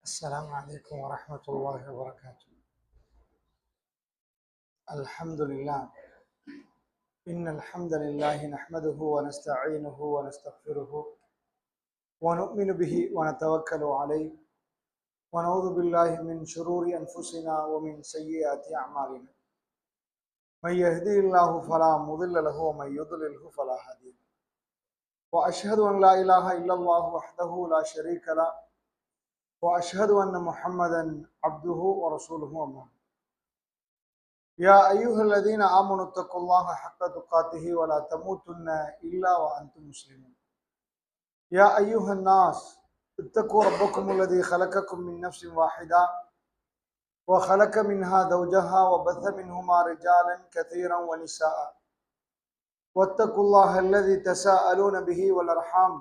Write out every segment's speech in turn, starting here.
السلام عليكم ورحمة الله وبركاته. الحمد لله. إن الحمد لله نحمده ونستعينه ونستغفره ونؤمن به ونتوكل عليه ونعوذ بالله من شرور أنفسنا ومن سيئات أعمالنا. من يهدي الله فلا مضل له ومن يضلله فلا هادي له. وأشهد أن لا إله إلا الله وحده لا شريك له وأشهد أن محمدا عبده ورسوله أما بعد. يا أيها الذين آمنوا اتقوا الله حق تقاته ولا تموتن إلا وأنتم مسلمون. يا أيها الناس اتقوا ربكم الذي خلقكم من نفس واحدة وخلق منها زوجها وبث منهما رجالا كثيرا ونساء واتقوا الله الذي تساءلون به والأرحام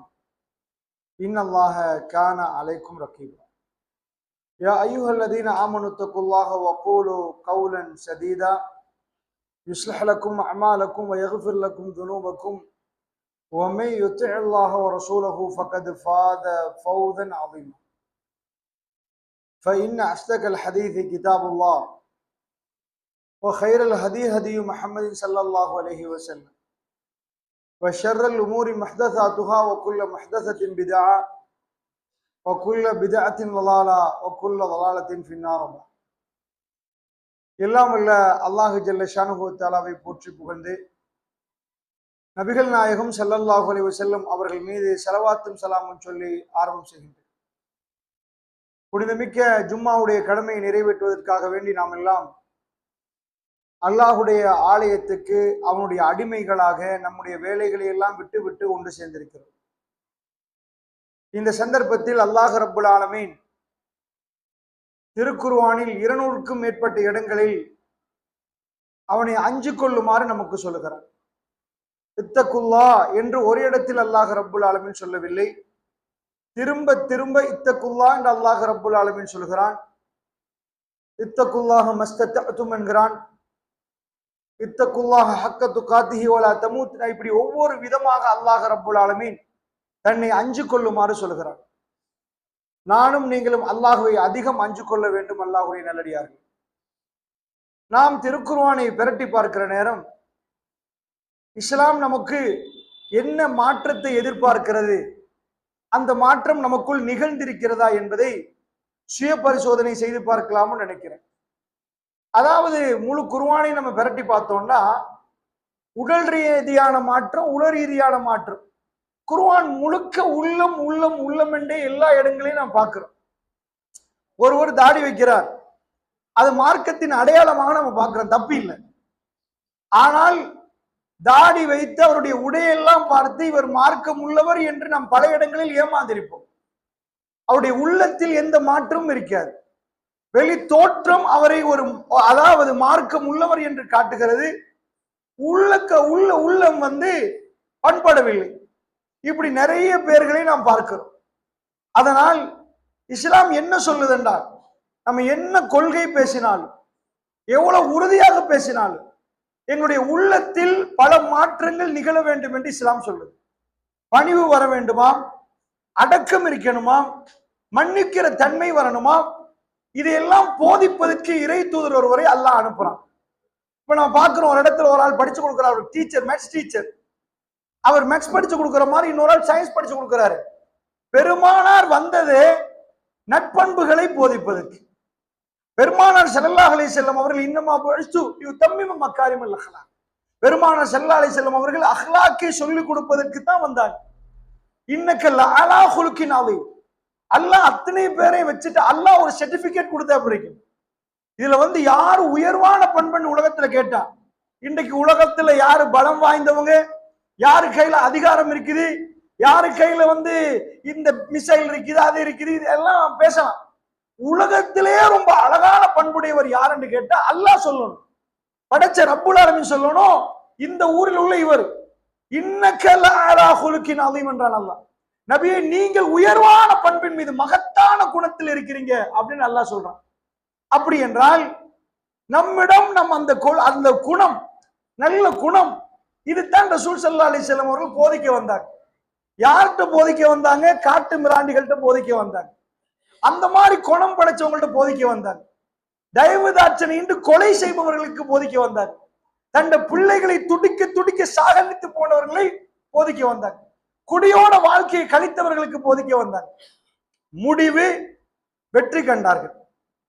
إن الله كان عليكم رقيبا. يا أيها الذين آمنوا اتقوا الله وقولوا قولا سديدا يصلح لكم أعمالكم ويغفر لكم ذنوبكم ومن يطع الله ورسوله فقد فاز فوزا عظيما. فإن أصدق الحديث كتاب الله وخير الهدي هدي محمد صلى الله عليه وسلم وشر الأمور محدثاتها وكل محدثة بدعة وكل بدعة ضلالة وكل ضلالة في النار. எல்லாம் உள்ள அல்லாஹு ஜல்ல ஷானுஹு தஆலாவை போற்றி புகழ்ந்து நபிகள் நாயகம் ஸல்லல்லாஹு அலைஹி வஸல்லம் அவர்கள் மீது ஸலவாத்தும் ஸலாமும் சொல்லி ஆரம்பம் செய்கின்றேன். புனிதமிக்க ஜும்மாவுடைய கடமையை நிறைவேற்றுவதற்காக வேண்டி நாம் எல்லாம் அல்லாஹுடைய ஆலயத்துக்கு அவனுடைய அடிமைகளாக நம்முடைய வேலைகளை எல்லாம் விட்டு விட்டு ஒன்று சேர்ந்திருக்கிறோம். இந்த சந்தர்ப்பத்தில் அல்லாஹ் ரப்புல் ஆலமீன் திருக்குர்ஆனில் 200க்கும் மேற்பட்ட இடங்களில் அவனை அஞ்சு கொள்ளுமாறு நமக்கு சொல்லுகிறான். இத்தகுல்லா என்று ஒரு இடத்தில் அல்லாஹ் ரப்புல் ஆலமீன் சொல்லவில்லை, திரும்ப திரும்ப இத்தகுல்லா என்று அல்லாஹ் ரப்புல் ஆலமீன் சொல்கிறான். இத்தகுல்லாஹ மஸ்ததஅதும் என்கிறான், இத்தகுல்லாஹ ஹக்க துகாத்திஹி வலா தமூத். இப்படி ஒவ்வொரு விதமாக அல்லாஹ் ரப்புல் ஆலமீன் தன்னை அஞ்சு கொள்ளுமாறு சொல்கிறார். நானும் நீங்களும் அல்லாஹுவை அதிகம் அஞ்சு கொள்ள வேண்டும். அல்லாஹுடைய நல்லடியார்கள், நாம் திருக்குர்ஆனை பிரட்டி பார்க்கிற நேரம் இஸ்லாம் நமக்கு என்ன மாற்றத்தை எதிர்பார்க்கிறது, அந்த மாற்றம் நமக்குள் நிகழ்ந்திருக்கிறதா என்பதை சுய பரிசோதனை செய்து பார்க்கலாம்னு நினைக்கிறேன். அதாவது முழு குர்ஆனை நம்ம பிரட்டி பார்த்தோம்னா உடல் ரீதியான மாற்றம், உள ரீதியான மாற்றம். குர்ஆன் முழுக்க உள்ளம் உள்ளம் உள்ளம் என்றே எல்லா இடங்களையும் நாம் பார்க்கிறோம். ஒருவர் தாடி வைக்கிறார், அது மார்க்கத்தின் அடையாளமாக நம்ம பார்க்கிறோம், தப்பு இல்லை. ஆனால் தாடி வைத்து அவருடைய உடையெல்லாம் பார்த்து இவர் மார்க்கம் உள்ளவர் என்று நாம் பல இடங்களில் ஏமாந்திருப்போம். அவருடைய உள்ளத்தில் எந்த மாற்றமும் இருக்காது. வெளி தோற்றம் அவரை ஒரு அதாவது மார்க்கம் உள்ளவர் என்று காட்டுகிறது, உள்ளம் பண்படவில்லை. இப்படி நிறைய பேர்களை நாம் பார்க்கிறோம். அதனால் இஸ்லாம் என்ன சொல்லுது என்றால், நம்ம என்ன கொள்கை பேசினாலும் எவ்வளவு உறுதியாக பேசினாலும் எங்களுடைய உள்ளத்தில் பல மாற்றங்கள் நிகழ வேண்டும் என்று இஸ்லாம் சொல்லுது. பணிவு வர வேண்டுமா, அடக்கம் இருக்கணுமா, மன்னிக்கிற தன்மை வரணுமா, இதையெல்லாம் போதிப்பதற்கு இறை தூதர் ஒருவரை அல்லாஹ் அனுப்புறான். இப்ப நம்ம பார்க்கிறோம், ஒரு இடத்துல ஒரு ஆள் படிச்சு கொடுக்கிறார், ஒரு டீச்சர், மேத்ஸ் டீச்சர். அவர் மேத்ஸ் படிச்சு கொடுக்கிற மாதிரி இன்னொரு ஆள் சயின்ஸ் படிச்சு கொடுக்கிறாரு. பெருமானார் வந்தது நட்பண்புகளை போதிப்பதற்கு. பெருமானார் ஸல்லல்லாஹு அலைஹி வஸல்லம் அவர்கள் இன்னமா படிச்சு யுத்தம்மிம மக்காரிமல் அஹ்லாக், பெருமானார் ஸல்லல்லாஹு அலைஹி வஸல்லம் அவர்கள் அஹ்லாக்கை சொல்லிக் கொடுப்பதற்கு தான் வந்தாங்க. இன்னக லஅலா குலுகின் அதீம். அல்லாஹ் அத்தனை பேரை வச்சுட்டு அல்லாஹ் ஒரு சர்டிபிகேட் கொடுத்தா பிடிக்கும். இதுல யாரு உயர்வான பண்புன்னு உலகத்துல கேட்டா, இன்றைக்கு உலகத்துல யாரு பலம் வாய்ந்தவங்க, யாரு கையில அதிகாரம் இருக்குது, யாரு கையில இந்த மிசைல் இருக்குது, அது இருக்குது, இதெல்லாம் பேசலாம். உலகத்திலேயே ரொம்ப அழகான பண்புடையவர் யாருன்னு கேட்டா அல்லாஹ் சொல்லணும், படைச்ச ரப்புல் ஆலமீன் சொல்லணும். இந்த ஊரில் உள்ள இவர் இன்னக லஅலா குலுகின் அதீம் என்றான் அல்லாஹ். நபியே, நீங்கள் உயர்வான பண்பின் மீது மகத்தான குணத்தில் இருக்கிறீங்க அப்படின்னு அல்லாஹ் சொல்றான். அப்படி என்றால் நம்மிடம் அந்த குணம், நல்ல குணம், இதுதான் ரசூல் ஸல்லல்லாஹு அலைஹி வஸல்லம் அவர்கள் போதிக்க வந்தார். யார்கிட்ட போதிக்க வந்தாங்க? காட்டு மிராண்டிகள்கிட்ட போதிக்க வந்தாங்க. அந்த மாதிரி குணம் படைச்சவங்கள்ட்ட போதிக்க வந்தாங்க. தயவுதாட்சணையின்றி கொலை செய்பவர்களுக்கு போதிக்க வந்தாங்க. தன் பிள்ளைகளை துடிக்க துடிக்க சாகரித்து போனவர்களை போதிக்க வந்தாங்க. குடியோட வாழ்க்கையை கழித்தவர்களுக்கு போதிக்க வந்தாங்க. முடிவு வெற்றி கண்டார்கள்.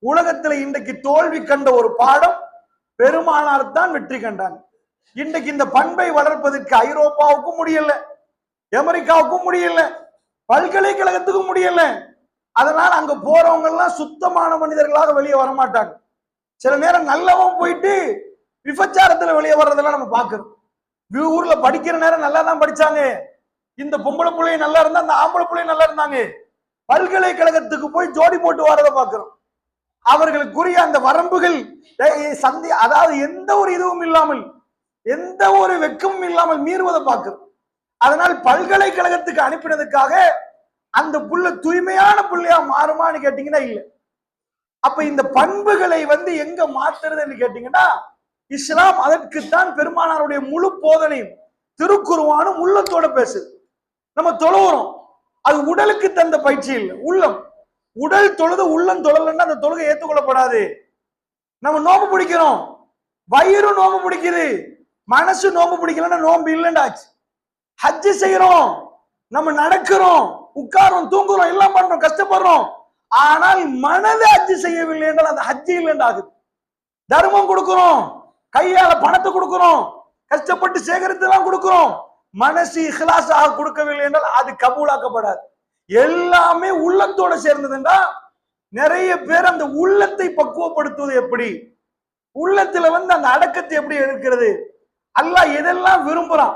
உலகத்துல இன்றைக்கு தோல்வி கண்ட ஒரு பாடம் பெருமானார் தான் வெற்றி கண்டாங்க. இன்றைக்கு இந்த பண்பை வளர்ப்பதற்கு ஐரோப்பாவுக்கும் முடியல, அமெரிக்காவுக்கும் முடியல, பல்கலைக்கழகத்துக்கும் முடியல. அதனால அங்க போறவங்க எல்லாம் சுத்தமான மனிதர்களாக வெளியே வரமாட்டாங்க. சில நேரம் நல்லவன் போயிட்டு விபச்சாரத்துல வெளியே வர்றதெல்லாம் நம்ம பாக்குறோம். ஊர்ல படிக்கிற நேரம் நல்லா தான் படிச்சாங்க, இந்த பொம்பளை பிள்ளையும் நல்லா இருந்தா அந்த ஆம்பளை பிள்ளையும் நல்லா இருந்தாங்க. பல்கலைக்கழகத்துக்கு போய் ஜோடி போட்டு வரதை பார்க்கிறோம். அவர்களுக்குரிய அந்த வரம்புகள் அதாவது எந்த ஒரு இதுவும் இல்லாமல், எந்த ஒரு வெக்கமும் இல்லாமல் மீறுவதை பார்க்கிறோம். அதனால் பல்கலைக்கழகத்துக்கு அனுப்பினதுக்காக அந்த புள்ள தூய்மையான புள்ளையா மாறுமான்னு கேட்டீங்கன்னா இல்லை. அப்ப இந்த பண்புகளை எங்க மாத்துறதுன்னு கேட்டீங்கன்னா, இஸ்லாம் அதற்குத்தான் பெருமானாருடைய முழு போதனையும் திருக்குர்ஆனும் உள்ளத்தோட பேசுது. நம்ம தொழுகிறோம், அது உடலுக்கு தந்த பயிற்சி இல்லை, உள்ளம். உடல் தொழுது உள்ளம் தொழலன்னா அந்த தொழுகை ஏற்றுக்கொள்ளப்படாது. நம்ம நோம்பு பிடிக்கிறோம், வயிறு நோம்பு பிடிக்குது, மனசு நோம்பு பிடிக்கலன்னா நோம்பு இல்லைண்டாச்சு. ஹஜ்ஜு செய்யறோம், நம்ம நடக்கிறோம், உட்காரோம், தூங்குறோம், எல்லாம் பண்றோம், கஷ்டப்படுறோம். ஆனால் மனதை ஹஜ்ஜு செய்யவில்லை என்றால் அந்த ஹஜ்ஜு இல்லைண்டாகுது. தர்மம் கொடுக்கிறோம், கையால பணத்தை கொடுக்கிறோம், கஷ்டப்பட்டு சேகரித்து கொடுக்கிறோம், மனசு இஹ்லாஸாக கொடுக்கவில்லை என்றால் அது கபூலாக்கப்படாது. எல்லாமே உள்ளத்தோட சேர்ந்ததுன்னா நிறைய பேர் அந்த உள்ளத்தை பக்குவப்படுத்துவது எப்படி, உள்ளத்துல அந்த அடக்கத்தை எப்படி எடுக்கிறது, அல்லாஹ் எதெல்லாம் விரும்புறான்,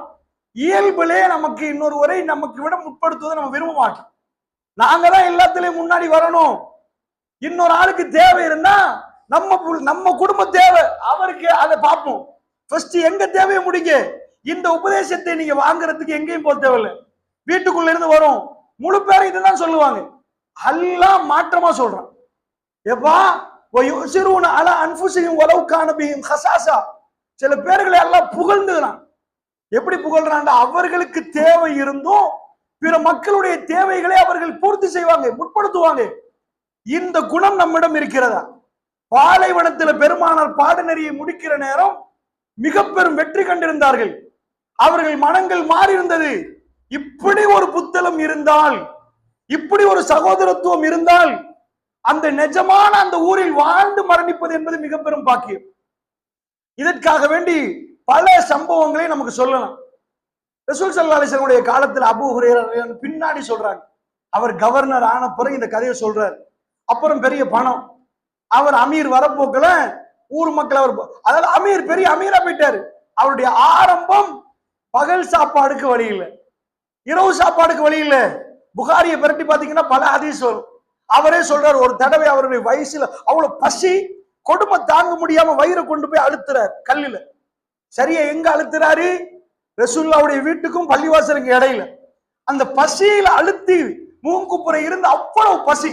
இயல்பிலே நமக்கு இன்னொருவரை நமக்கு விட முற்படுத்துவதை நம்ம விரும்ப மாட்டோம். நாங்க தான் எல்லாத்திலையும் முன்னாடி வரணும். இன்னொரு ஆளுக்கு தேவை இருந்தா நம்ம குடும்ப தேவை அவருக்கு அதை பார்ப்போம். ஃபர்ஸ்ட் எங்க தேவையை முடிங்க. இந்த உபதேசத்தை நீங்க வாங்குறதுக்கு எங்கேயும் போக தேவையில்லை, வீட்டுக்குள்ள இருந்து வரும். முழு பேரும் இதுதான் சொல்லுவாங்க. அல்லாஹ் மாற்றமா சொல்றான், எப்பா வயுசிரூன அலா அன்ஃபுஸிஹிம் வலவ் கான பிஹிம் ஹஸாஸா. சில பேர்களை எல்லாம் புகழ்ந்துகிறான். எப்படி புகழ்றான்? அவர்களுக்கு தேவை இருந்தும் பிற மக்களுடைய தேவைகளை அவர்கள் பூர்த்தி செய்வாங்க, முற்படுத்துவாங்க. இந்த குணம் நம்மிடம் இருக்கிறதா? பாலைவனத்தில் பெருமானார் பாடநெறியை முடிக்கிற நேரம் மிக பெரும் வெற்றி கண்டிருந்தார்கள். அவர்கள் மனங்கள் மாறி இருந்தது. இப்படி ஒரு புத்தளம் இருந்தால், இப்படி ஒரு சகோதரத்துவம் இருந்தால், அந்த நிஜமான அந்த ஊரில் வாழ்ந்து மரணிப்பது என்பது மிக பெரும் பாக்கியம். இதற்காக வேண்டி பல சம்பவங்களை நமக்கு சொல்லலாம். ரசூல் ஸல்லல்லாஹு அலைஹி வஸல்லம் காலத்தில் அபூ ஹுரைரா பின்னாடி சொல்றாங்க, அவர் கவர்னர் ஆன பிறகு இந்த கதையை சொல்றாரு. அப்புறம் பெரிய பணம், அவர் அமீர் வரப்போக்கல ஊர் மக்கள், அவர் அதாவது அமீர் பெரிய அமீரா போயிட்டாரு. அவருடைய ஆரம்பம் பகல் சாப்பாடுக்கு வழி இல்லை, இரவு சாப்பாடுக்கு வழி இல்லை. புகாரியை பிரட்டி பாத்தீங்கன்னா பல ஹதீஸ் வரும். அவரே சொல்றாரு, ஒரு தடவை அவருடைய வயசுல அவ்வளவு பசி கொடுமை தாங்க முடியாம வயிறை கொண்டு போய் அழுத்துறாரு கல்லுல. சரியா எங்க அழுத்துறாரு? ரசூலுல்லாஹ்வுடைய வீட்டுக்கும் பள்ளிவாசலுக்கு இடையில. அந்த பசியில அழுத்தி மூங்குப்புற இருந்து அவ்வளவு பசி.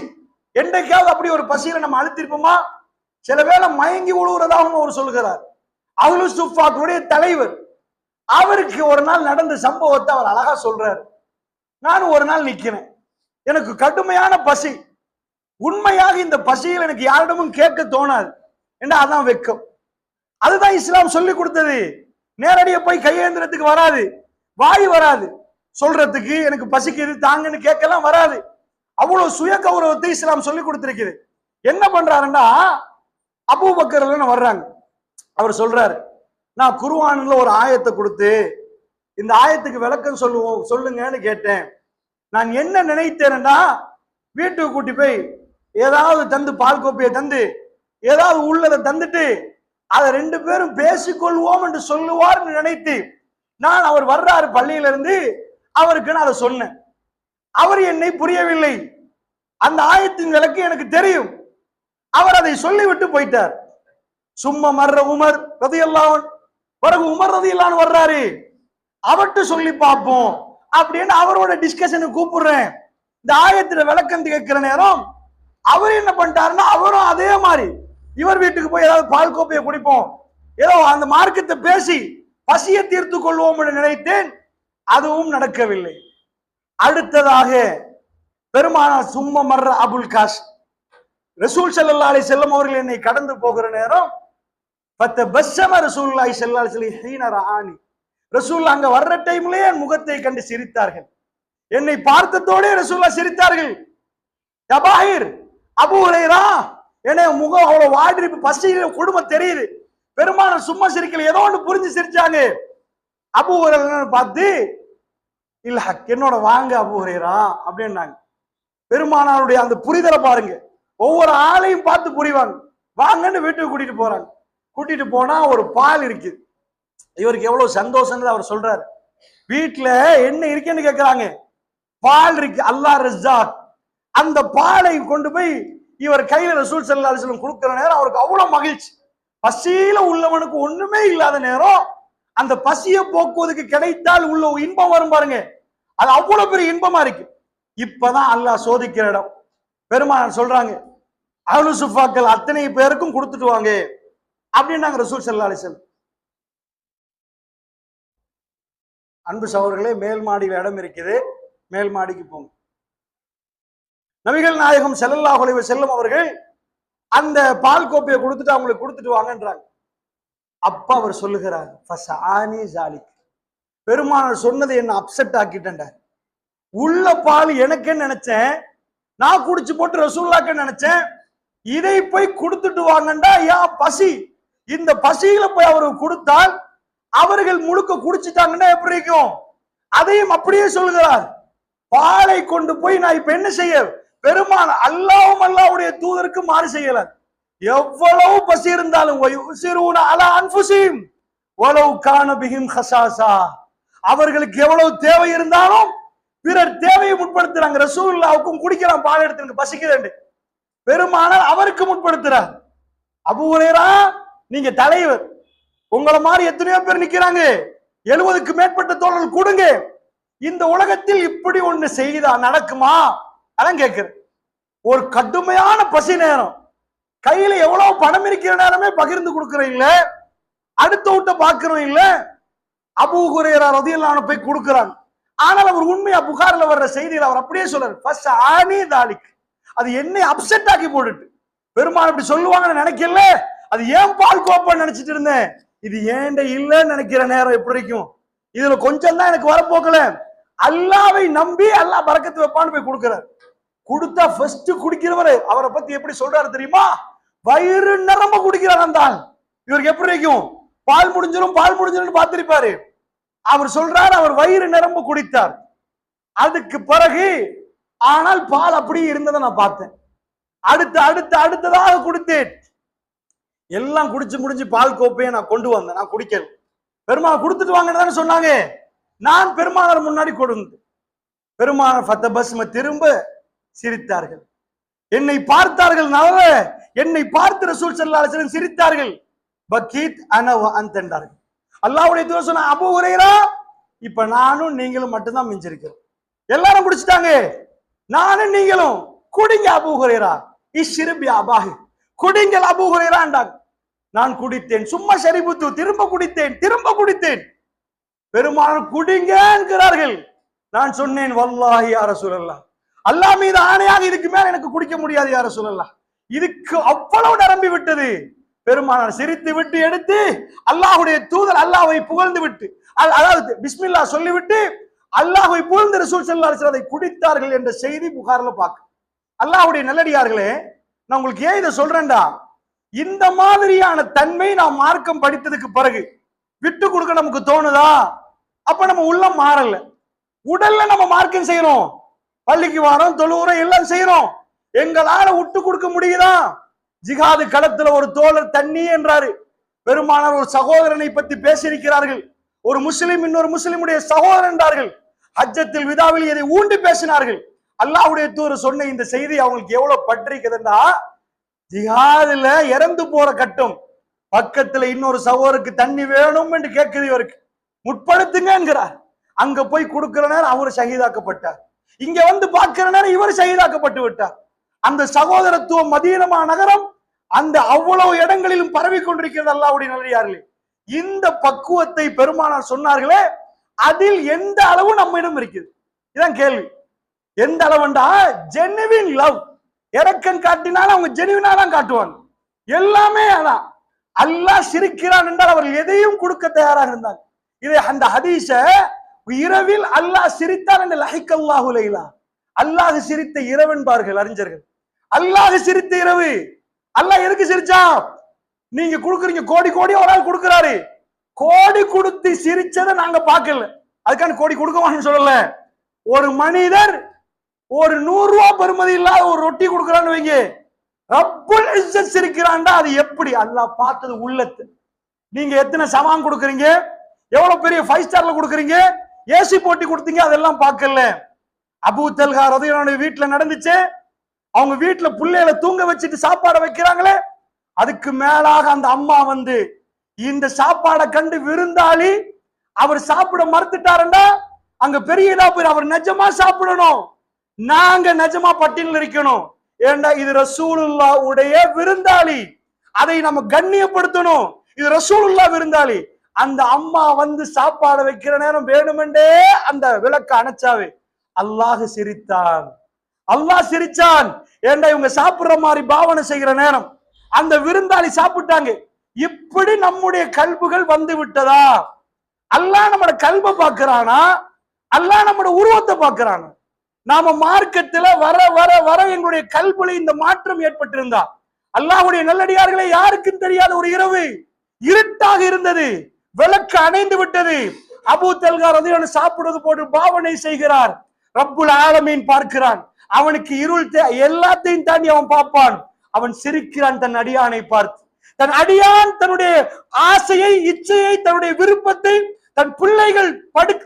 என்றைக்காவது அப்படி ஒரு பசியில நம்ம அழுத்திருப்போமா? சில வேளை மயங்கி விழுகிறதாகவும் அவர் சொல்கிறார். அஹ்லு சுஃபாவுடைய தலைவர், அவருக்கு ஒரு நாள் நடந்த சம்பவத்தை அவர் அழகா சொல்றாரு. நான் ஒரு நாள் நிக்கிறேன், எனக்கு கடுமையான பசி. உண்மையாக இந்த பசியில் எனக்கு யாரிடமும் கேட்க தோணாது, ஏன்னா அதான் வெக்கம். அதுதான் இஸ்லாம் சொல்லி கொடுத்தது. நேரடியா போய் கையேந்திரத்துக்கு வராது, வாய் வராது, சொல்றதுக்கு எனக்கு பசிக்குது தாங்கன்னு கேட்கலாம் வராது. அவ்வளவு சுய கௌரவத்தை இஸ்லாம் சொல்லி கொடுத்திருக்குது. என்ன பண்றாருன்னா, அபூபக்கர் வர்றாங்க. அவர் சொல்றாரு, நான் குர்ஆன்ல ஒரு ஆயத்தை கொடுத்து இந்த ஆயத்துக்கு விளக்கம் சொல்லுங்கன்னு கேட்டேன். நான் என்ன நினைத்தேன்னா, வீட்டுக்கு கூட்டி போய் ஏதாவது தந்து பால் கோப்பையை தந்து ஏதாவது உள்ளதை தந்துட்டு அதை ரெண்டு பேரும் பேசிக்கொள்வோம் என்று சொல்லுவார்னு நினைத்து நான் அவர் வர்றாரு பள்ளியில இருந்து அவருக்கு நான் அதை சொன்னேன். அவர் என்னை புரியவில்லை. அந்த ஆயத்தின் விளக்கு எனக்கு தெரியும். அவர் அதை சொல்லிவிட்டு போயிட்டார். சும்மா மர்ற உமர் ரலியல்லாஹு அன்ஹு, பிறகு உமர் ரலியல்லாஹு அன்ஹு வர்றாரு, அவர்கிட்ட சொல்லி பார்ப்போம் அப்படின்னு அவரோட டிஸ்கஷனுக்கு கூப்பிடுறேன். இந்த ஆயத்துல விளக்கம் கேட்கிற நேரம் அவர் என்ன பண்ணிட்டாருன்னா, அவரும் அதே மாதிரி இவர் வீட்டுக்கு போய் ஏதாவது பால் கோப்பையை குடிப்போம், ஏதோ அந்த மார்க்கத்தை பேசி பசியை தீர்த்து கொள்வோம் என்று நினைத்தேன். அதுவும் நடக்கவில்லை. அடுத்ததாக பெருமானார் சும்மா மர்ற அபுல் காஷ், ரசூல் ஸல்லல்லாஹு அலைஹி வஸல்லம் அவர்கள் என்னை கடந்து போகிற நேரம் ஃபத்தபஸ்ஸம ரசூலுல்லாஹி ஸல்லல்லாஹு அலைஹி வஸல்லம் ஹீன ரஆனி, ரசூல் அங்க வர்ற டைம்லயே என் முகத்தை கண்டு சிரித்தார்கள். என்னை பார்த்ததோடே ரசூலுல்லாஹ் சிரித்தார்கள். ஜபாஹிர், அபூ ஹுரைரா, என்னை முகம் அவ்வளவு வாடி பசியில குடும்பம் தெரியுது. பெருமானார் சும்மா சிரிக்கல, ஏதோ ஒன்று புரிஞ்சு சிரிச்சாங்க. அபூ ஹுரைரா பார்த்து இல்ல என்னோட வாங்க அபூ ஹுரைரா அப்படின்னாங்க. பெருமானாருடைய அந்த புரிதலை பாருங்க, ஒவ்வொரு ஆளையும் பார்த்து புரிவாங்க. வாங்கன்னு வீட்டுக்கு கூட்டிட்டு போறாங்க. கூட்டிட்டு போனா ஒரு பால் இருக்குது. இவருக்கு எவ்வளவு சந்தோஷம் அவர் சொல்றாரு. வீட்டுல என்ன இருக்குன்னு கேட்கிறாங்க. பால் இருக்கு, அல்லாஹ் ரஸாக். அந்த பாலை கொண்டு போய் இவர் கையில ரசூல் ஸல்லல்லாஹு அலைஹி வஸல்லம் கொடுக்கிற நேரம் அவருக்கு அவ்வளவு மகிழ்ச்சி. பசியில உள்ளவனுக்கு ஒண்ணுமே இல்லாத நேரம் அந்த பசியை போக்குவதற்கு கிடைத்தால் உள்ள இன்பம் வரும் பாருங்க, அது அவ்வளவு பெரிய இன்பமா இருக்கு. இப்பதான் அல்லாஹ் சோதிக்கிற இடம். பெருமானார் சொல்றாங்க, அஹ்லு சுஃபாக்கள் அத்தனை பேருக்கும் கொடுத்துட்டு வாங்க அப்படின்னாங்க ரசூல் ஸல்லல்லாஹு அலைஹி வஸல்லம். அன்பு சகோதரர்களே, மேல் மாடியில் இடம் இருக்குது, மேல் மாடிக்கு போங்க. நபிகள் நாயகம் ஸல்லல்லாஹு அலைஹி வஸல்லம் அவர்கள் அந்த பால் கோப்பையை கொடுத்துட்டு அவங்களுக்கு கொடுத்துட்டு வாங்கன்றாங்க. அப்ப அவர் சொல்லுகிறார், ஃபஸஆனி ஜாலிக், பெருமானார் சொன்னதை என்ன அப்செட் ஆக்கிட்டேன்டார். உள்ள பால் எனக்கு நினைச்சேன், நான் குடிச்சு போட்டு ரசூலுல்லாஹ்க்கு நினைச்சேன், இதை போய் கொடுத்துட்டு வாங்கண்டா யா பசி. இந்த பசியில போய் அவருக்கு கொடுத்தால் அவர்கள் முழுக்க குடிச்சிட்டாங்கன்னா எப்படி இருக்கும்? அதையும் அப்படியே சொல்கிறார். பாலை கொண்டு போய் நான் இப்ப என்ன செய்ய, பெருமான அல்லாஹ்வும் அல்லாஹ்வுடைய தூதருக்கு மாறு செய்யல. எவ்வளவு பசி இருந்தாலும் அவர்களுக்கு எவ்வளவு தேவை இருந்தாலும் பிறர் தேவையை முற்படுத்துறாங்க. ரசூலுல்லாஹ்வுக்கும் குடிக்கலாம் பால் எடுத்து பசிக்குது, பெருமானார் அவருக்கு முற்படுத்துறார். அபூ ஹுரைரா, நீங்க தலைவர், உங்களை மாதிரி எத்தனையோ பேர் நிக்கிறாங்க, 70க்கு மேற்பட்ட தோழர்கள் கொடுங்க. இந்த உலகத்தில் இப்படி ஒண்ணு செய்தா நடக்குமா? அதான் கேட்கிறேன். ஒரு கடுமையான பசி நேரம், கையில எவ்வளவு பணம் இருக்கிற நேரமே பகிர்ந்து கொடுக்கறீங்கள, அடுத்த விட்ட பாக்குறோம் இல்ல. அபூ ஹுரைரா ரலியல்லாஹு அன்ஹு போய் கொடுக்கிறாங்க. ஆனால் அவர் உண்மையா புகார்ல வர்ற செய்தியில் அவர் அப்படியே சொல்றாரு, ஃபஸஆனி தாலிக், அது என்னை அப்செட் ஆக்கி போட்டுட்டு. பெருமாள் இப்படி சொல்லுவாங்கன்னு நினைக்கல, அது ஏன் பால் கோப்பன்னு நினைச்சிட்டு இருந்தேன், இது ஏண்ட இல்லைன்னு நினைக்கிற நேரம் எப்படி இருக்கும். இதுல கொஞ்சம் தான் எனக்கு வரப்போக்கல. அல்லாவை நம்பி அல்லாஹ் பரக்கத்து வைப்பான்னு போய் கொடுக்கிறார். கொடுத்தா ஃபர்ஸ்ட் குடிக்கிறவரு அவரை பத்தி எப்படி சொல்றாரு தெரியுமா? வயிறு நிரம்ப குடிக்கிறார். அந்த ஆள் இவருக்கு எப்படி இருக்கும்? பால் முடிஞ்சிடும் பால் முடிஞ்சிடும் பார்த்திருப்பாரு. அவர் சொல்றார், அவர் வயிறு நிரம்ப குடித்தார். அதுக்கு பிறகு ஆனால் பால் அப்படியே இருந்ததை நான் பார்த்தேன். அடுத்ததாக குடித்தேன். எல்லாம் குடிச்சு முடிஞ்சு பால் கோப்பையை நான் கொண்டு வந்தேன், நான் குடிக்கல. பெருமாள் கொடுத்துட்டு வாங்கன்னு தானே சொன்னாங்க. நான் பெருமானார் முன்னாடி கொடுங்க. பெருமானார் ஃபத்தபஸ்ம திரும்ப சிரித்தார்கள். என்னை பார்த்தார்கள், என்னை பார்த்து ரசூல் ஸல்லல்லாஹு அலைஹி வஸல்லம் சிரித்தார்கள். பக்கீத் அன வ அன்த என்றார்கள். அல்லாஹ்வுடைய தூதர் சொன்ன, அபூ ஹுரைரா, இப்ப நானும் நீங்களும் மட்டும்தான் மிஞ்சிருக்கிறோம். எல்லாரும் குடிச்சிட்டாங்க, நானும் நீங்களும் குடிங்க அபூ ஹுரைரா, இஷ்ரிப் யா அபாஹி, குடிங்கள் அபூ ஹுரைரா என்றாங்க. நான் குடித்தேன், சும்மா ஷரிபுத்து, திரும்ப குடித்தேன். பெருமானார் குடிங்க என்கிறார்கள். நான் சொன்னேன், வல்லாஹி யா ரசூலல்லாஹ், அல்லாஹ் மீது ஆணையாக இதுக்கு மேல எனக்கு குடிக்க முடியாது யா ரசூலல்லாஹ், இதுக்கு அவ்வளவு நிரம்பி விட்டது. பெருமானார் சிரித்து விட்டு எடுத்து அல்லாஹ்வுடைய தூதர் அல்லாஹ்வை புகழ்ந்து விட்டு, அதாவது பிஸ்மில்லா சொல்லிவிட்டு அல்லாஹ்வை புகழ்ந்து ரசூல் ஸல்லல்லாஹு அலைஹி வஸல்லம் அதை குடித்தார்கள் என்ற செய்தி புகார்ல பார்க்க. அல்லாஹ்வுடைய நல்லடியார்களே, நான் உங்களுக்கு ஏன் இதை சொல்றேன்டா, இந்த மாதிரியான தன்மை நாம் மார்க்கம் படித்ததுக்கு பிறகு விட்டு கொடுக்க நமக்கு தோணுதா? அப்ப நம்ம உள்ளம் மாறல. உடல்ல நம்ம மார்க்கம் செய்யறோம், பள்ளிக்கு வாரோம், தொழுவுறோம், எல்லாம் செய்யறோம். எங்களால விட்டு கொடுக்க முடியுதா? ஜிஹாது களத்துல ஒரு தோழர் தண்ணி என்றாரு. பெருமானார் ஒரு சகோதரனை பத்தி பேசியிருக்கிறார்கள். ஒரு முஸ்லிம் இன்னொரு முஸ்லிமுடைய சகோதரன் என்றார்கள். ஹஜ்ஜத்தில் விதாவில் இதை ஊண்டி பேசினார்கள். அல்லாஹ்வுடைய தூதர் சொன்ன இந்த செய்தி அவங்களுக்கு எவ்வளவு பற்றிக்குதுன்னா, ஜிஹாதுல இறந்து போற கட்டம், பக்கத்துல இன்னொரு சகோதரருக்கு தண்ணி வேணும் என்று கேட்குது, இவருக்கு முற்படுத்துங்க என்கிறார். அங்க போய் கொடுக்கிற நேரம் அவர் ஷஹீதாக்கப்பட்டார். இங்க வந்து பார்க்கிற நேரம் இவர் ஷஹீதாக்கப்பட்டு விட்டார். அந்த சகோதரத்துவம் மதீனா நகரம் அந்த அவ்வளவு இடங்களிலும் பரவி கொண்டிருக்கிறது. அல்லாஹ்வுடைய நல்லடியார்களே, இந்த பக்குவத்தை பெருமானார் சொன்னார்களே, அதில் எந்த அளவு நம்மிடம் இருக்குது. இதான் கேள்வி. எந்த அளவுண்டா ஜெனுவின் லவ், இரக்கம் காட்டினாலும் அவங்க ஜெனுவினா தான் காட்டுவாங்க. எல்லாமே அதான். அல்லாஹ் சிரிக்கிறான் என்றால் அவர்கள் எதையும் கொடுக்க தயாராக இருந்தாங்க. இது அந்த ஹதீஸ இரவில் அல்லாஹ் சிரித்தான் என்று லஹிக்கல்லாஹு லைலா, அல்லாஹ் சிரித்த இரவு என்பார்கள் அறிஞர்கள். அல்லாஹ் சிரித்த இரவு. அல்லாஹ் எதுக்கு சிரிச்சான்? நீங்க கொடுக்குறீங்க கோடி கோடி, ஒரு ஆள் கொடுக்கிறாரு, கோடி கொடுத்து சிரிச்சதை நாங்க பார்க்கல, அதுக்கான கோடி கொடுக்கவான்னு சொல்லல. ஒரு மனிதர் ஒரு 100 ரூபாய் பெறுமதி இல்லாத ஒரு ரொட்டி கொடுக்குறான்னு வைங்க, ரப்புல் இஸ்ஸத் சிரிக்கிறான்டா. அது எப்படி? அல்லாஹ் பார்த்தது உள்ளத்து. நீங்க எத்தனை சமான் கொடுக்குறீங்க, எவ்வளவு பெரிய 5 ஸ்டார்ல கொடுக்குறீங்க, ஏசி போட்டி கொடுத்தீங்க, அதெல்லாம் பார்க்கல. அபூ தல்ஹா ரலியல்லாஹு அன்ஹு வீட்டுல நடந்துச்சு. அவங்க வீட்டுல பிள்ளைகளை தூங்க வச்சுட்டு சாப்பாடை வைக்கிறாங்களே, அதுக்கு மேலாக அந்த அம்மா வந்து இந்த சாப்பாடை கண்டு விருந்தாளி அவர் சாப்பிட மறுத்துட்டாருண்டா அங்க பெரிய இதா போய் அவர் நிஜமா சாப்பிடணும், நாங்க நிஜமா பட்டியல் இருக்கணும். ஏண்டா இது ரசூலுல்லாஹ் உடைய விருந்தாளி, அதை நம்ம கண்ணியப்படுத்தணும். இது ரசூலுல்லாஹ் விருந்தாளி. அந்த அம்மா வந்து சாப்பாடு வைக்கிற நேரம் வேணுமெண்டே அந்த விளக்க அணைச்சாவே அல்லாஹ் சிரித்தான். அல்லாஹ் சிரிச்சான். ஏண்டா இவங்க சாப்பிடுற மாதிரி பாவனை செய்கிற நேரம் அந்த விருந்தாளி சாப்பிட்டாங்க. இப்படி நம்முடைய கல்புகள் வந்து விட்டதா? அல்லாஹ் நம்மட கல்பை பார்க்கிறானா, அல்லாஹ் நம்மட உருவத்தை பார்க்கிறானா? நாம மார்க்கத்துல வர வர வர எங்களுடைய கல்புல இந்த மாற்றம் ஏற்பட்டிருந்தா, அல்லாஹ்வுடைய நல்லடியார்களே, யாருக்கும் தெரியாத ஒரு இரவு இருட்டாக இருந்தது, விளக்கு அணைந்து விட்டது. அபூ தல்ஹா ரலியல்லாஹு அன்ஹு சாப்பிடுவது போட்டு பாவனை செய்கிறார். ரப்புல் ஆலமீன் பார்க்கிறான். அவனுக்கு இருள் எல்லாத்தையும் தாண்டி அவன் பார்ப்பான். அவன் சிரிக்கிறான் தன் அடியானை பார்த்து. தன் அடியான் தன்னுடைய ஆசையை, இச்சையை, தன்னுடைய விருப்பத்தை தன் பிள்ளைகள்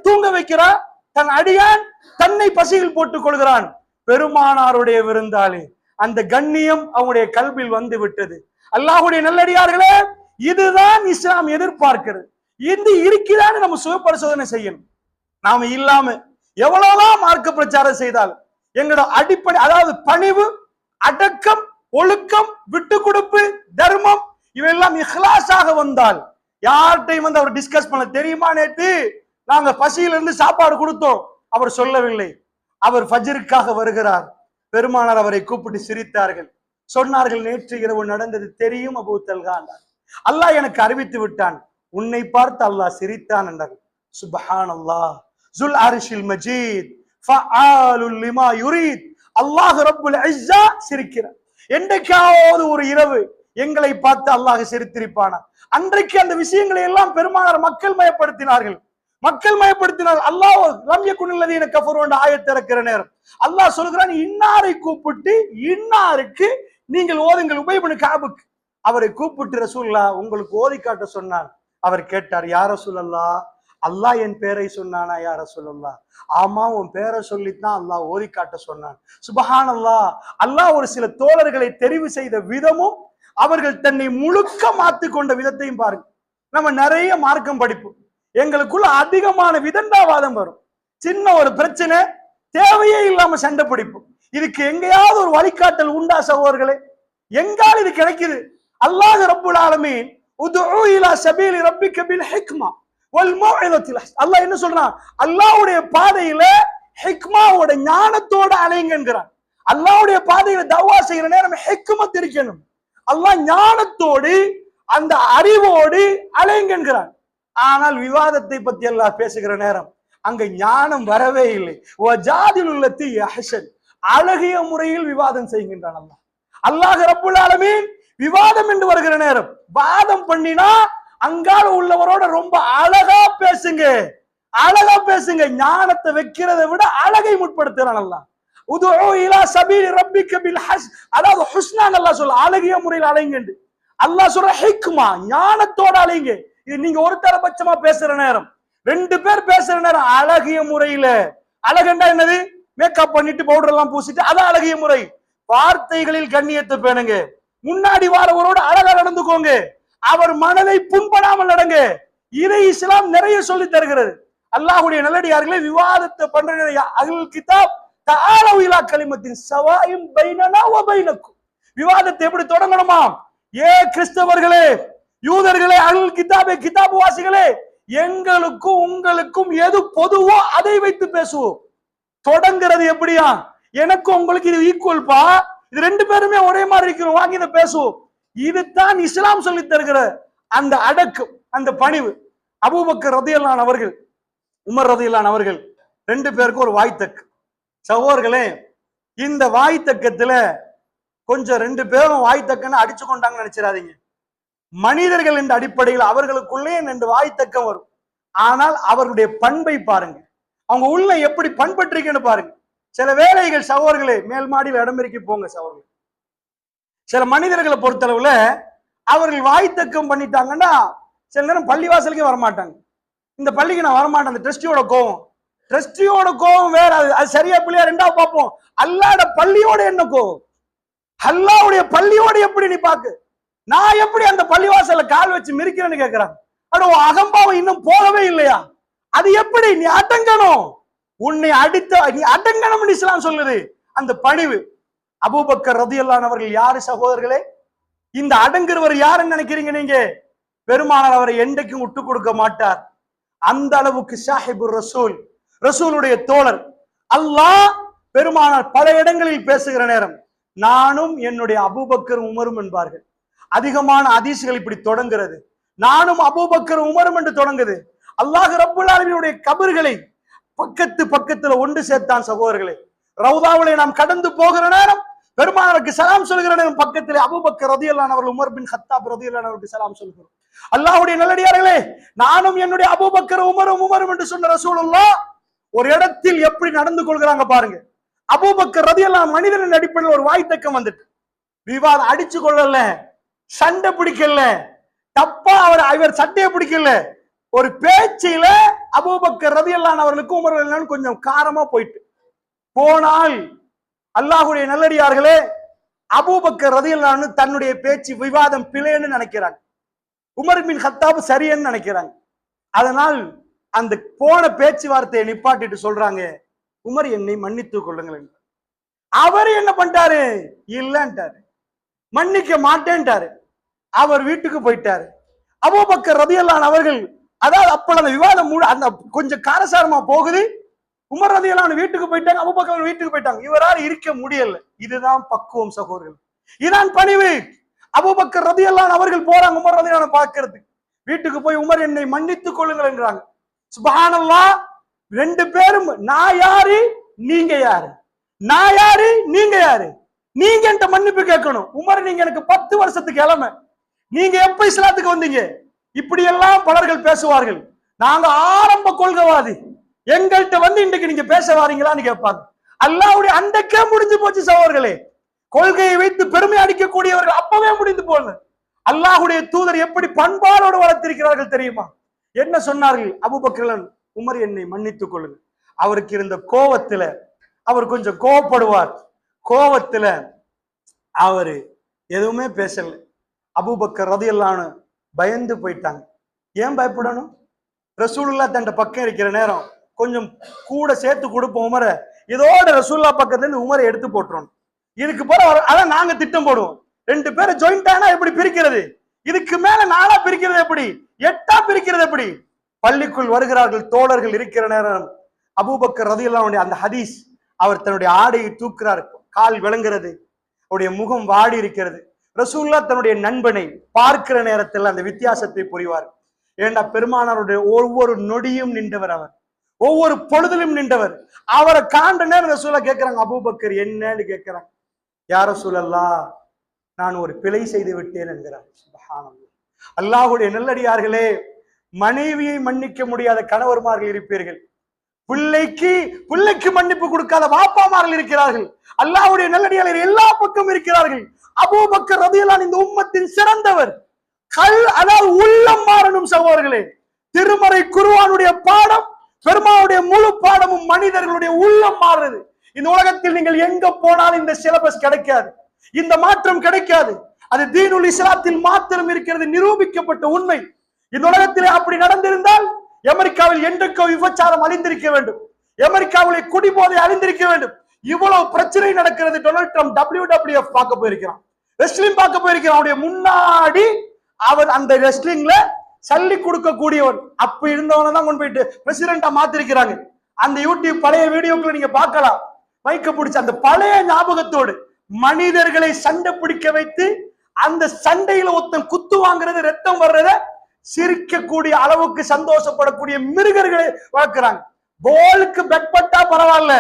தூங்க வைக்கிறான். தன் அடியான் தன்னை பசியில் போட்டுக் கொள்கிறான். பெருமானாருடைய விருந்தாளி. அந்த கண்ணியம் அவனுடைய கல்வியில் வந்து விட்டது. அல்லாஹ்வுடைய நல்லடியார்களே, இதுதான் இஸ்லாம் எதிர்பார்க்கிறது. இது இருக்கிறான்னு நம்ம சுய பரிசோதனை செய்யணும். நாம இல்லாம எவ்வளவுதான் மார்க்க பிரச்சாரம் செய்தால் எங்களோட அடிப்படை, அதாவது பணிவு, அடக்கம், ஒழுக்கம், விட்டு கொடுப்பு, தர்மம், இவையெல்லாம் இஹ்லாஸாக வந்தால் யார்கிட்டையும் வந்து அவர் டிஸ்கஸ் பண்ண தெரியுமா, நேற்று நாங்க பசியிலிருந்து சாப்பாடு கொடுத்தோம், அவர் சொல்லவில்லை. அவர் ஃபஜ்ருக்காக வருகிறார். பெருமானார் அவரை கூப்பிட்டு சிரித்தார்கள். சொன்னார்கள், நேற்று இரவு நடந்தது தெரியும் அபூ தல்ஹா. அல்லாஹ் எனக்கு அறிவித்து விட்டான், உன்னை பார்த்து அல்லாஹ் சிரித்தான் என்றார்கள். சுப்ஹானல்லாஹ், ஜுல் அர்ஷில் மஜீத், ஃபஆலுல் லிமா யுரீத். அல்லாஹ் ரப்புல் இஸ்ஸா சிரிக்கிறார். என்றைக்காவது ஒரு இரவு எங்களை பார்த்து அல்லாஹ் சிரித்திருப்பானா? அன்றைக்கு அந்த விஷயங்களை எல்லாம் பெருமானார் மக்கள் மயப்படுத்தினார்கள். அல்லாஹ் லம் யகுனில்லதீன கஃபரு என்ற ஆயத் இறக்கிற நேரம் அல்லாஹ் சொல்கிறான், இன்னாரை கூப்பிட்டு இன்னாருக்கு நீங்கள் ஓதுங்கள். உபை இப்னு கஅபுக்கு அவரை கூப்பிட்டு ரசூலுல்லாஹ் உங்களுக்கு ஓதி காட்ட சொன்னான். அவர் கேட்டார், யா ரசூலல்லாஹ், அல்லாஹ் என் பேரை சொன்னானா யா ரசூலல்லாஹ்? ஆமா, உன் பேரை சொல்லித்தான் அல்லாஹ் ஓதி காட்ட சொன்னான். சுப்ஹானல்லாஹ். அல்லாஹ் ஒரு சில தோழர்களை தெரிவு செய்த விதமும் அவர்கள் தன்னை முழுக்க மாத்தி கொண்ட விதத்தையும் பாருங்க. நம்ம நிறைய மார்க்கம் படிப்போம், எங்களுக்குள்ள அதிகமான விதண்டாவாதம் வரும். சின்ன ஒரு பிரச்சனை தேவையே இல்லாம சண்டை பிடிப்போம். இதுக்கு எங்கேயாவது ஒரு வழிகாட்டல் உண்டா சகோதரர்களே? எங்கால் இது கிடைக்குது? அல்லாஹ் ரப்புல் ஆலமீன் உதுஉ இலா சபீலி ரப்பிக பில் ஹிக்மா வல் மௌஇதத்தில் ஹஸனா. அல்லாஹ் என்ன சொல்றான்? அல்லாஹ்வுடைய பாதையில ஹிக்மாவோட ஞானத்தோட அலைங்கன்றான். அல்லாஹ்வுடைய பாதையில தவா செய்யற நேரம் ஹிக்மத் இருக்கணும். அல்லாஹ் ஞானத்தோடு அந்த அறிவோடு அலைங்கன்றான். ஆனால் விவாதத்தை பத்தி அல்லாஹ் பேசுகிற நேரம் அங்க ஞானம் வரவே இல்லை. வஜாதிலுல்லதி அஹ்சன், அழகிய முறையில் விவாதம் செய்கின்றான் அல்லாஹ். அல்லாஹ் ரப்புல் ஆலமீன் விவாதம் என்று வருகிற நேரம் வாதம் பண்ணினா அங்கால உள்ளவரோட ரொம்ப அழகா பேசுங்க, அழகா பேசுங்க. ஞானத்தை வைக்கிறதை விட அழகை முற்படுத்துறான் அல்லாஹ். உதுஉ இலா சபீலி ரப்பிக பில் ஹஸ், அதாவது ஹுஸ்னா அல்லாஹ் சொல்ல, அழகிய முறையில் அலைங்க. அல்லாஹ் சொல்ற ஹிக்மா, ஞானத்தோட அலைங்க. இது நீங்க ஒரு தரபட்சமா பேசுற நேரம், 2 பேர் பேசுற நேரம் அழகிய முறையில. அழகண்டா என்னது? மேக்கப் பண்ணிட்டு பவுடர் எல்லாம் பூசிட்டு அதான் அழகிய முறை. வார்த்தைகளில் கண்ணியத்தை பேணுங்க. முன்னாடி வாரவரோட அழகா நடந்துக்கோங்க. அவர் மனதை புண்படாமல் நடங்க. இதை இஸ்லாம் நிறைய சொல்லி தருகிறது. அல்லாஹ்வுடைய நல்லடியார்களே, விவாதத்தை பண்ற அஹ்லுல் கிதாப் தஆலவு இலா கலிமத்தின் ஸவாஇம் பைனனா வ பைனக்கும். விவாதத்தை எப்படி தொடங்கணுமா? ஏ கிறிஸ்தவர்களே, யூதர்களே, அஹ்லுல் கிதாபே, கிதாப் வாசிகளே, எங்களுக்கும் உங்களுக்கும் எது பொதுவோ அதை வைத்து பேசுவோம். தொடங்குறது எப்படியா? எனக்கு உங்களுக்கு இது ஈக்குவல்பா, இது ரெண்டு பேருமே ஒரே மாதிரி இருக்கிறோம், வாங்கி இதை பேசுவோம். இதுதான் இஸ்லாம் சொல்லி தருகிற அந்த அடக்கம், அந்த பணிவு. அபூபக்கர் ரலியல்லாஹு அவர்கள், உமர் ரலியல்லாஹு அவர்கள் ரெண்டு பேருக்கும் ஒரு வாய்த்தக்கு. சகோதரர்களே, இந்த வாய்த்தக்கத்துல கொஞ்சம் ரெண்டு பேரும் வாய்த்தக்கன்னு அடிச்சு கொண்டாங்கன்னு நினைச்சிடாதீங்க. மனிதர்கள் என்ற அடிப்படையில் அவர்களுக்குள்ளே ரெண்டு வாய்த்தக்கம் வரும். ஆனால் அவர்களுடைய பண்பை பாருங்க, அவங்க உள்ள எப்படி பண்பற்றிருக்குன்னு பாருங்க. சில வேலைகள் சகோதரர்களே, மேல் மாடியில் இடமிருக்கி போங்க சகோதரர்கள். சில மனிதர்களை பொறுத்தளவுல அவர்கள் வாய்த்தக்கம் பண்ணிட்டாங்கன்னா சில நேரம் பள்ளிவாசலுக்கே வரமாட்டாங்க. இந்த பள்ளிக்கு நான் வரமாட்டேன், அந்த ட்ரஸ்டியோட கோவம். ட்ரஸ்டியோட கோவம் வேற, அது சரியா பிள்ளையா ரெண்டாவது பார்ப்போம். அல்லாஹ்வோட பள்ளியோட என்ன கோவம்? அல்லாஹ்வுடைய பள்ளியோட எப்படி நீ பாக்கு? நான் எப்படி அந்த பள்ளிவாசல்ல கால் வச்சு மிரிக்கிறேன்னு கேட்கிறான். அட அகம்பாவம் இன்னும் போகவே இல்லையா? அது எப்படி? நீ அடங்கணும், உன்னை அடித்த நீ அடங்கணும் இஸ்லாம் சொல்லுது. அந்த பணிவு. அபூபக்கர் ரலியல்லாஹு அவர்கள் யாரு சகோதரர்களே? இந்த அடங்குறவர் யாருன்னு நினைக்கிறீங்க நீங்க? பெருமானார் அவரை என்றைக்கும் விட்டு கொடுக்க மாட்டார். அந்த அளவுக்கு சாஹிபுர் ரசூல், ரசூலுடைய தோழர். அல்லாஹ் பெருமானார் பல இடங்களில் பேசுகிற நேரம் நானும் என்னுடைய அபூபக்கர் உமரும் என்பார்கள். அதிகமான ஹதீஸ்கள் இப்படி தொடங்குறது, நானும் அபூபக்கர் உமரும் என்று தொடங்குது. அல்லாஹ் ரப்புல் ஆலமீனுடைய கபர்களை பக்கத்துல ஒன்று சேர்த்தான் சகோதரர்களே. ரவுதாவிலே நாம் கடந்து போகிற நேரம் பெருமானாருக்கு சலாம் சொல்கிற நேரம் பக்கத்திலே அபூபக்கர் ரலியல்லாஹு அவர்கள், உமர் பின் கத்தாப் ரலியல்லாஹு அவருக்கு சலாம் சொல்கிறோம். அல்லாஹ்வுடைய நல்லடியார்களே, நானும் என்னுடைய அபூபக்கர் உமரும் என்று சொன்ன ரசூலுல்லாஹ் ஒரு இடத்தில் எப்படி நடந்து கொள்கிறாங்க பாருங்க. அபூபக்கர் ரலியல்லாஹு மனிதனின் அடிப்படையில் ஒரு வாய்த்தக்கம் வந்துட்டு, விவாதம் அடிச்சு கொள்ளல, சண்டை பிடிக்கல, தப்பா அவர் சட்டையை பிடிக்கல, ஒரு பேச்சில அபூபக்கர் ரலியல்லாஹு அவர்களுக்கு உமர் ரலியல்லாஹு கொஞ்சம் காரமா போயிட்டு போனால், அல்லாஹ்வுடைய நல்லடியார்களே, அபூபக்கர் ரலியல்லாஹு தன்னுடைய பேச்சு விவாதம் பிழைன்னு நினைக்கிறாங்க, உமர் பின் கத்தாப் சரியன்னு நினைக்கிறாங்க. அதனால் அந்த போன பேச்சுவார்த்தையை நிப்பாட்டிட்டு சொல்றாங்க, உமர் என்னை மன்னித்துக் கொள்ளுங்கள் என்று. அவர் என்ன பண்ணிட்டாரு? இல்லன்ட்டாரு, மன்னிக்க மாட்டேன்ட்டாரு. அவர் வீட்டுக்கு போயிட்டாரு. அபூபக்கர் ரலியல்லாஹு அவர்கள், அதாவது அப்ப அந்த விவாதம் அந்த கொஞ்சம் காரசாரமா போகுது. உமர் ரலியல்லாஹு வீட்டுக்கு போயிட்டாங்க, அபூபக்கர் வீட்டுக்கு போயிட்டாங்க. இவரால் இருக்க முடியல. இதுதான் பக்குவம் சகோதரர்கள், இதுதான் பணிவு. அபூபக்கர் ரலியல்லாஹு அவர்கள் போறாங்க உமர் ரலியல்லாஹு பார்க்கிறது. வீட்டுக்கு போய் உமர் என்னை மன்னித்துக் கொள்ளுங்கள் என்றாங்க. சுப்ஹானல்லாஹ், ரெண்டு பேரும் நான் யாரு நீங்க யாரு, நான் யாரு நீங்க யாரு, நீங்க என்கிட்ட மன்னிப்பு கேட்கணும். உமர், நீங்க எனக்கு 10 வருஷத்துக்கு இளமை, நீங்க எப்ப இஸ்லாத்துக்கு வந்தீங்க? இப்படி எல்லாம் பலர்கள் பேசுவார்கள். நாங்க ஆரம்ப கொள்கைவாதி, எங்கள்கிட்ட வந்து இன்றைக்கு நீங்க பேச வாரீங்களான்னு கேட்பாங்க. அல்லாஹ்வுடைய அன்றைக்கே முடிஞ்சு போச்சு சகோதரர்களே. கொள்கையை வைத்து பெருமை அடிக்கக்கூடியவர்கள் அப்பவே முடிந்து போன. அல்லாஹ்வுடைய தூதர் எப்படி பண்பாடோடு வளர்த்திருக்கிறார்கள் தெரியுமா? என்ன சொன்னார்கள்? அபூபக்கர், உமர் என்னை மன்னித்துக் கொள்ளுங்கள். அவருக்கு இருந்த கோவத்துல, அவர் கொஞ்சம் கோவப்படுவார், கோவத்துல அவரு எதுவுமே பேசல. அபூபக்கர் ரலியல்லாஹு பயந்து போயிட்டாங்க. ஏன் பயப்படணும்? ரசூலுல்லாஹ் தன் பக்கம் இருக்கிற நேரம் கொஞ்சம் கூட சேர்த்து கொடுப்போம் உமரை, இதோட ரசூலுல்லாஹ் பக்கத்துல இருந்து உமரை எடுத்து போட்டுறோம். இதுக்கு போற அதான் நாங்க திட்டம் போடுவோம். ரெண்டு பேரும் ஜாயிண்ட் ஆனா எப்படி பிரிக்கிறது? இதுக்கு மேல 4 பிரிக்கிறது எப்படி? 8 பிரிக்கிறது எப்படி? பள்ளிக்குள் வருகிறார்கள் தோழர்கள் இருக்கிற நேரம் அபூபக்கர் ரலியல்லாஹு அந்த ஹதீஸ், அவர் தன்னுடைய ஆடையை தூக்குறார், கால் விளங்குறது, அவருடைய முகம் வாடி இருக்கிறது. ரசூலுல்லாஹ் தன்னுடைய நண்பனை பார்க்கிற நேரத்தில் அந்த வித்தியாசத்தை புரிவார். ஏண்டா பெருமானாருடைய ஒவ்வொரு நொடியும் நின்றவர், அவர் ஒவ்வொரு பொழுதிலும் நின்றவர். அவரை காண்ட நேரம் ரசூலுல்லாஹ் கேட்கிறாங்க, அபூபக்கர் என்னன்னு கேட்கிறாங்க. யா ரசூலல்லாஹ், நான் ஒரு பிழை செய்து விட்டேன் என்கிறார். சுப்ஹானல்லாஹ். அல்லாஹ்வுடைய நல்லடியார்களே, மனைவியை மன்னிக்க முடியாத கணவர்மார்கள் இருப்பீர்கள், பிள்ளைக்கு மன்னிப்பு கொடுக்காத வாப்பாமார்கள் இருக்கிறார்கள். அல்லாஹ்வுடைய நல்லடியார்கள் எல்லா பக்கம் இருக்கிறார்கள். அபூபக்கர் ரலியல்லாஹு இந்த உம்மத்தின் சிறந்தவர். அதாவது உள்ளம் மாறணும் சகோதரர்களே. திருமறை குர்ஆனுடைய பாடம், பெருமானுடைய முழு பாடமும் மனிதர்களுடைய உள்ளம் மாறுறது. இந்த உலகத்தில் நீங்கள் எங்க போனாலும் இந்த சிலபஸ் கிடைக்காது, இந்த மாற்றம் கிடைக்காது. அது தீனுல் இஸ்லாத்தில் மாத்திரம் இருக்கிறது, நிரூபிக்கப்பட்ட உண்மை. இந்த உலகத்திலே அப்படி நடந்திருந்தால் அமெரிக்காவில் என்றைக்கோ விபச்சாரம் அழிந்திருக்க வேண்டும், அமெரிக்காவிலே குடிபோதை அழிந்திருக்க வேண்டும். இவ்வளவு பிரச்சனை நடக்கிறது. டொனால்ட் ட்ரம்ப் WWF பார்க்க போயிருக்கிறான், ரெஸ்லிங் பார்க்க போயிருக்கிறான். அவருடைய முன்னாடி அவர் அந்த ரெஸ்லிங்ல சல்லி கொடுக்க கூடியவன், அப்ப இருந்தவனை தான் கொண்டு போயிட்டு பிரசிடென்டா மாத்திருக்கிறாங்க. அந்த யூடியூப் பழைய வீடியோக்களை நீங்க பார்க்கலாம். மைக்க பிடிச்ச அந்த பழைய ஞாபகத்தோடு மனிதர்களை சண்டை பிடிக்க வைத்து அந்த சண்டையில ஒருத்தன் குத்து வாங்குறது, ரத்தம் வர்றத சிரிக்கக்கூடிய அளவுக்கு சந்தோஷப்படக்கூடிய மிருகர்களை வளர்க்கிறாங்க. போலுக்கு பெட் பட்டா பரவாயில்ல,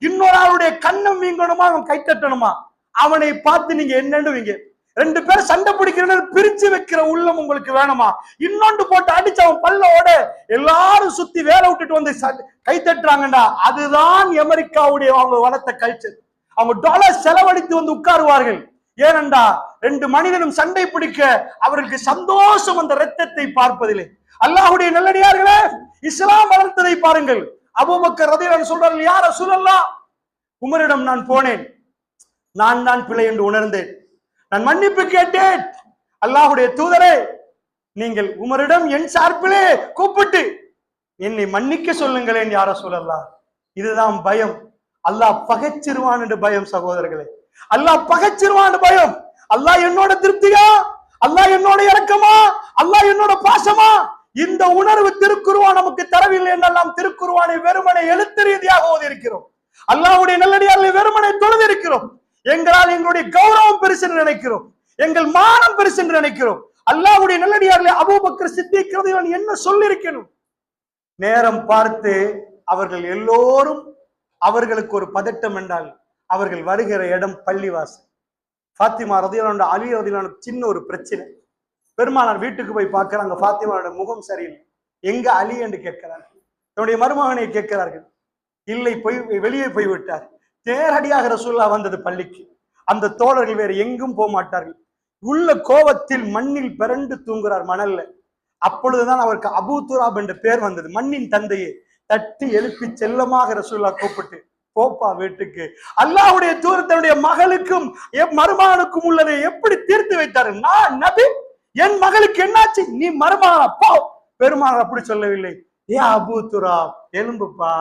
இன்னொரு ஆளுடைய கண்ணம் வீங்கணுமா, அவன் கை தட்டணுமா, அவனை பார்த்து நீங்க என்னன்னு ரெண்டு பேரும் சண்டை பிடிக்கிற பிரிச்சு வைக்கிற உள்ளம் உங்களுக்கு வேணுமா? இன்னொன்று போட்டு அடிச்சு அவன் பல்லோட எல்லாரும் சுத்தி வேலை விட்டுட்டு வந்து கை தட்டுறாங்கடா. அதுதான் அமெரிக்காவுடைய அவங்க வளர்த்த கல்ச்சர். அவங்க டாலர் செலவழித்து வந்து உட்காருவார்கள். ஏனென்றா ரெண்டு மனிதனும் சண்டை பிடிக்க அவர்களுக்கு சந்தோஷம் அந்த ரத்தத்தை பார்ப்பதில்லை. அல்லாஹ்வுடைய நல்லடியார்களே, இஸ்லாம் வளர்த்ததை பாருங்கள். அபூபக்கர் ரலியல்லாஹு சொல்றாரு, யா ரசூலல்லாஹ், உமரிடம் நான் போனேன், நான் தான் பிழை என்று உணர்ந்தேன், நான் மன்னிப்பு கேட்டேன். அல்லாஹ்வுடைய தூதரே, நீங்கள் உமரிடம் என் சார்பிலே கூப்பிட்டு என்னை மன்னிக்க சொல்லுங்களேன் யா ரசூலல்லாஹ். இதுதான் பயம். அல்லாஹ் பகைச்சிருவான் என்று பயம் சகோதரர்களே. அல்லாஹ் பகைச்சிருவான் பயம். அல்லாஹ் என்னோட திருப்தியா, அல்லாஹ் என்னோட இரக்கமா, அல்லாஹ் என்னோட பாசமா, இந்த உணர்வு திருக்குர்ஆன் நமக்கு தரவில்லை என்றெல்லாம் திருக்குர்ஆனை வெறுமனை எழுத்து ரீதியாக ஓதி இருக்கிறோம். அல்லாஹ்வுடைய நல்லடியார்களை வெறுமனை தொழுது இருக்கிறோம். எங்களால் எங்களுடைய கௌரவம் பெருசு என்று நினைக்கிறோம், எங்கள் மானம் பெருசு என்று நினைக்கிறோம். அல்லாஹ்வுடைய நல்லடியார்களை அபூபக்கர் சித்திக் ரலியல்லாஹு என்ன சொல்லியிருக்கணும்? நேரம் பார்த்து அவர்கள் எல்லோரும், அவர்களுக்கு ஒரு பதட்டம் என்றால் அவர்கள் வருகிற இடம் பள்ளிவாசல். ஃபாத்திமா ரலியல்லாஹு அன்ஹா, அலி ரலியல்லாஹு அன்ஹு சின்ன ஒரு பிரச்சனை. பெருமானார் வீட்டுக்கு போய் பார்க்கிறாங்க, ஃபாத்திமாவோட முகம் சரியில்லை. எங்க அலி என்று கேட்கிறார்கள். தன்னுடைய மருமகனை கேட்கிறார்கள். இல்லை, போய் வெளியே போய் விட்டார். நேரடியாக ரசூலுல்லாஹ் வந்தது பள்ளிக்கு. அந்த தோழர்கள் வேற எங்கும் போக மாட்டார்கள். உள்ள கோபத்தில் மண்ணில் பிறண்டு தூங்குறார், மணல்ல. அப்பொழுதுதான் அவருக்கு அபூ துராப் என்ற பேர் வந்தது. மண்ணின் தந்தையை தட்டி எழுப்பி செல்லமாக ரசூலுல்லாஹ் கூப்பிட்டு, போப்பா வீட்டுக்கு. அல்லாஹ்வுடைய தூதருடைய மகளுக்கும் மருமகனுக்கும் உள்ளதை எப்படி தீர்த்து வைத்தாரு? நான் நபி, என் மகளுக்கு என்னாச்சு, நீ மருமகனா போ. பெருமானார் அப்படி சொல்லவில்லை. ஏ அபூ துராப், எலும்புப்பா,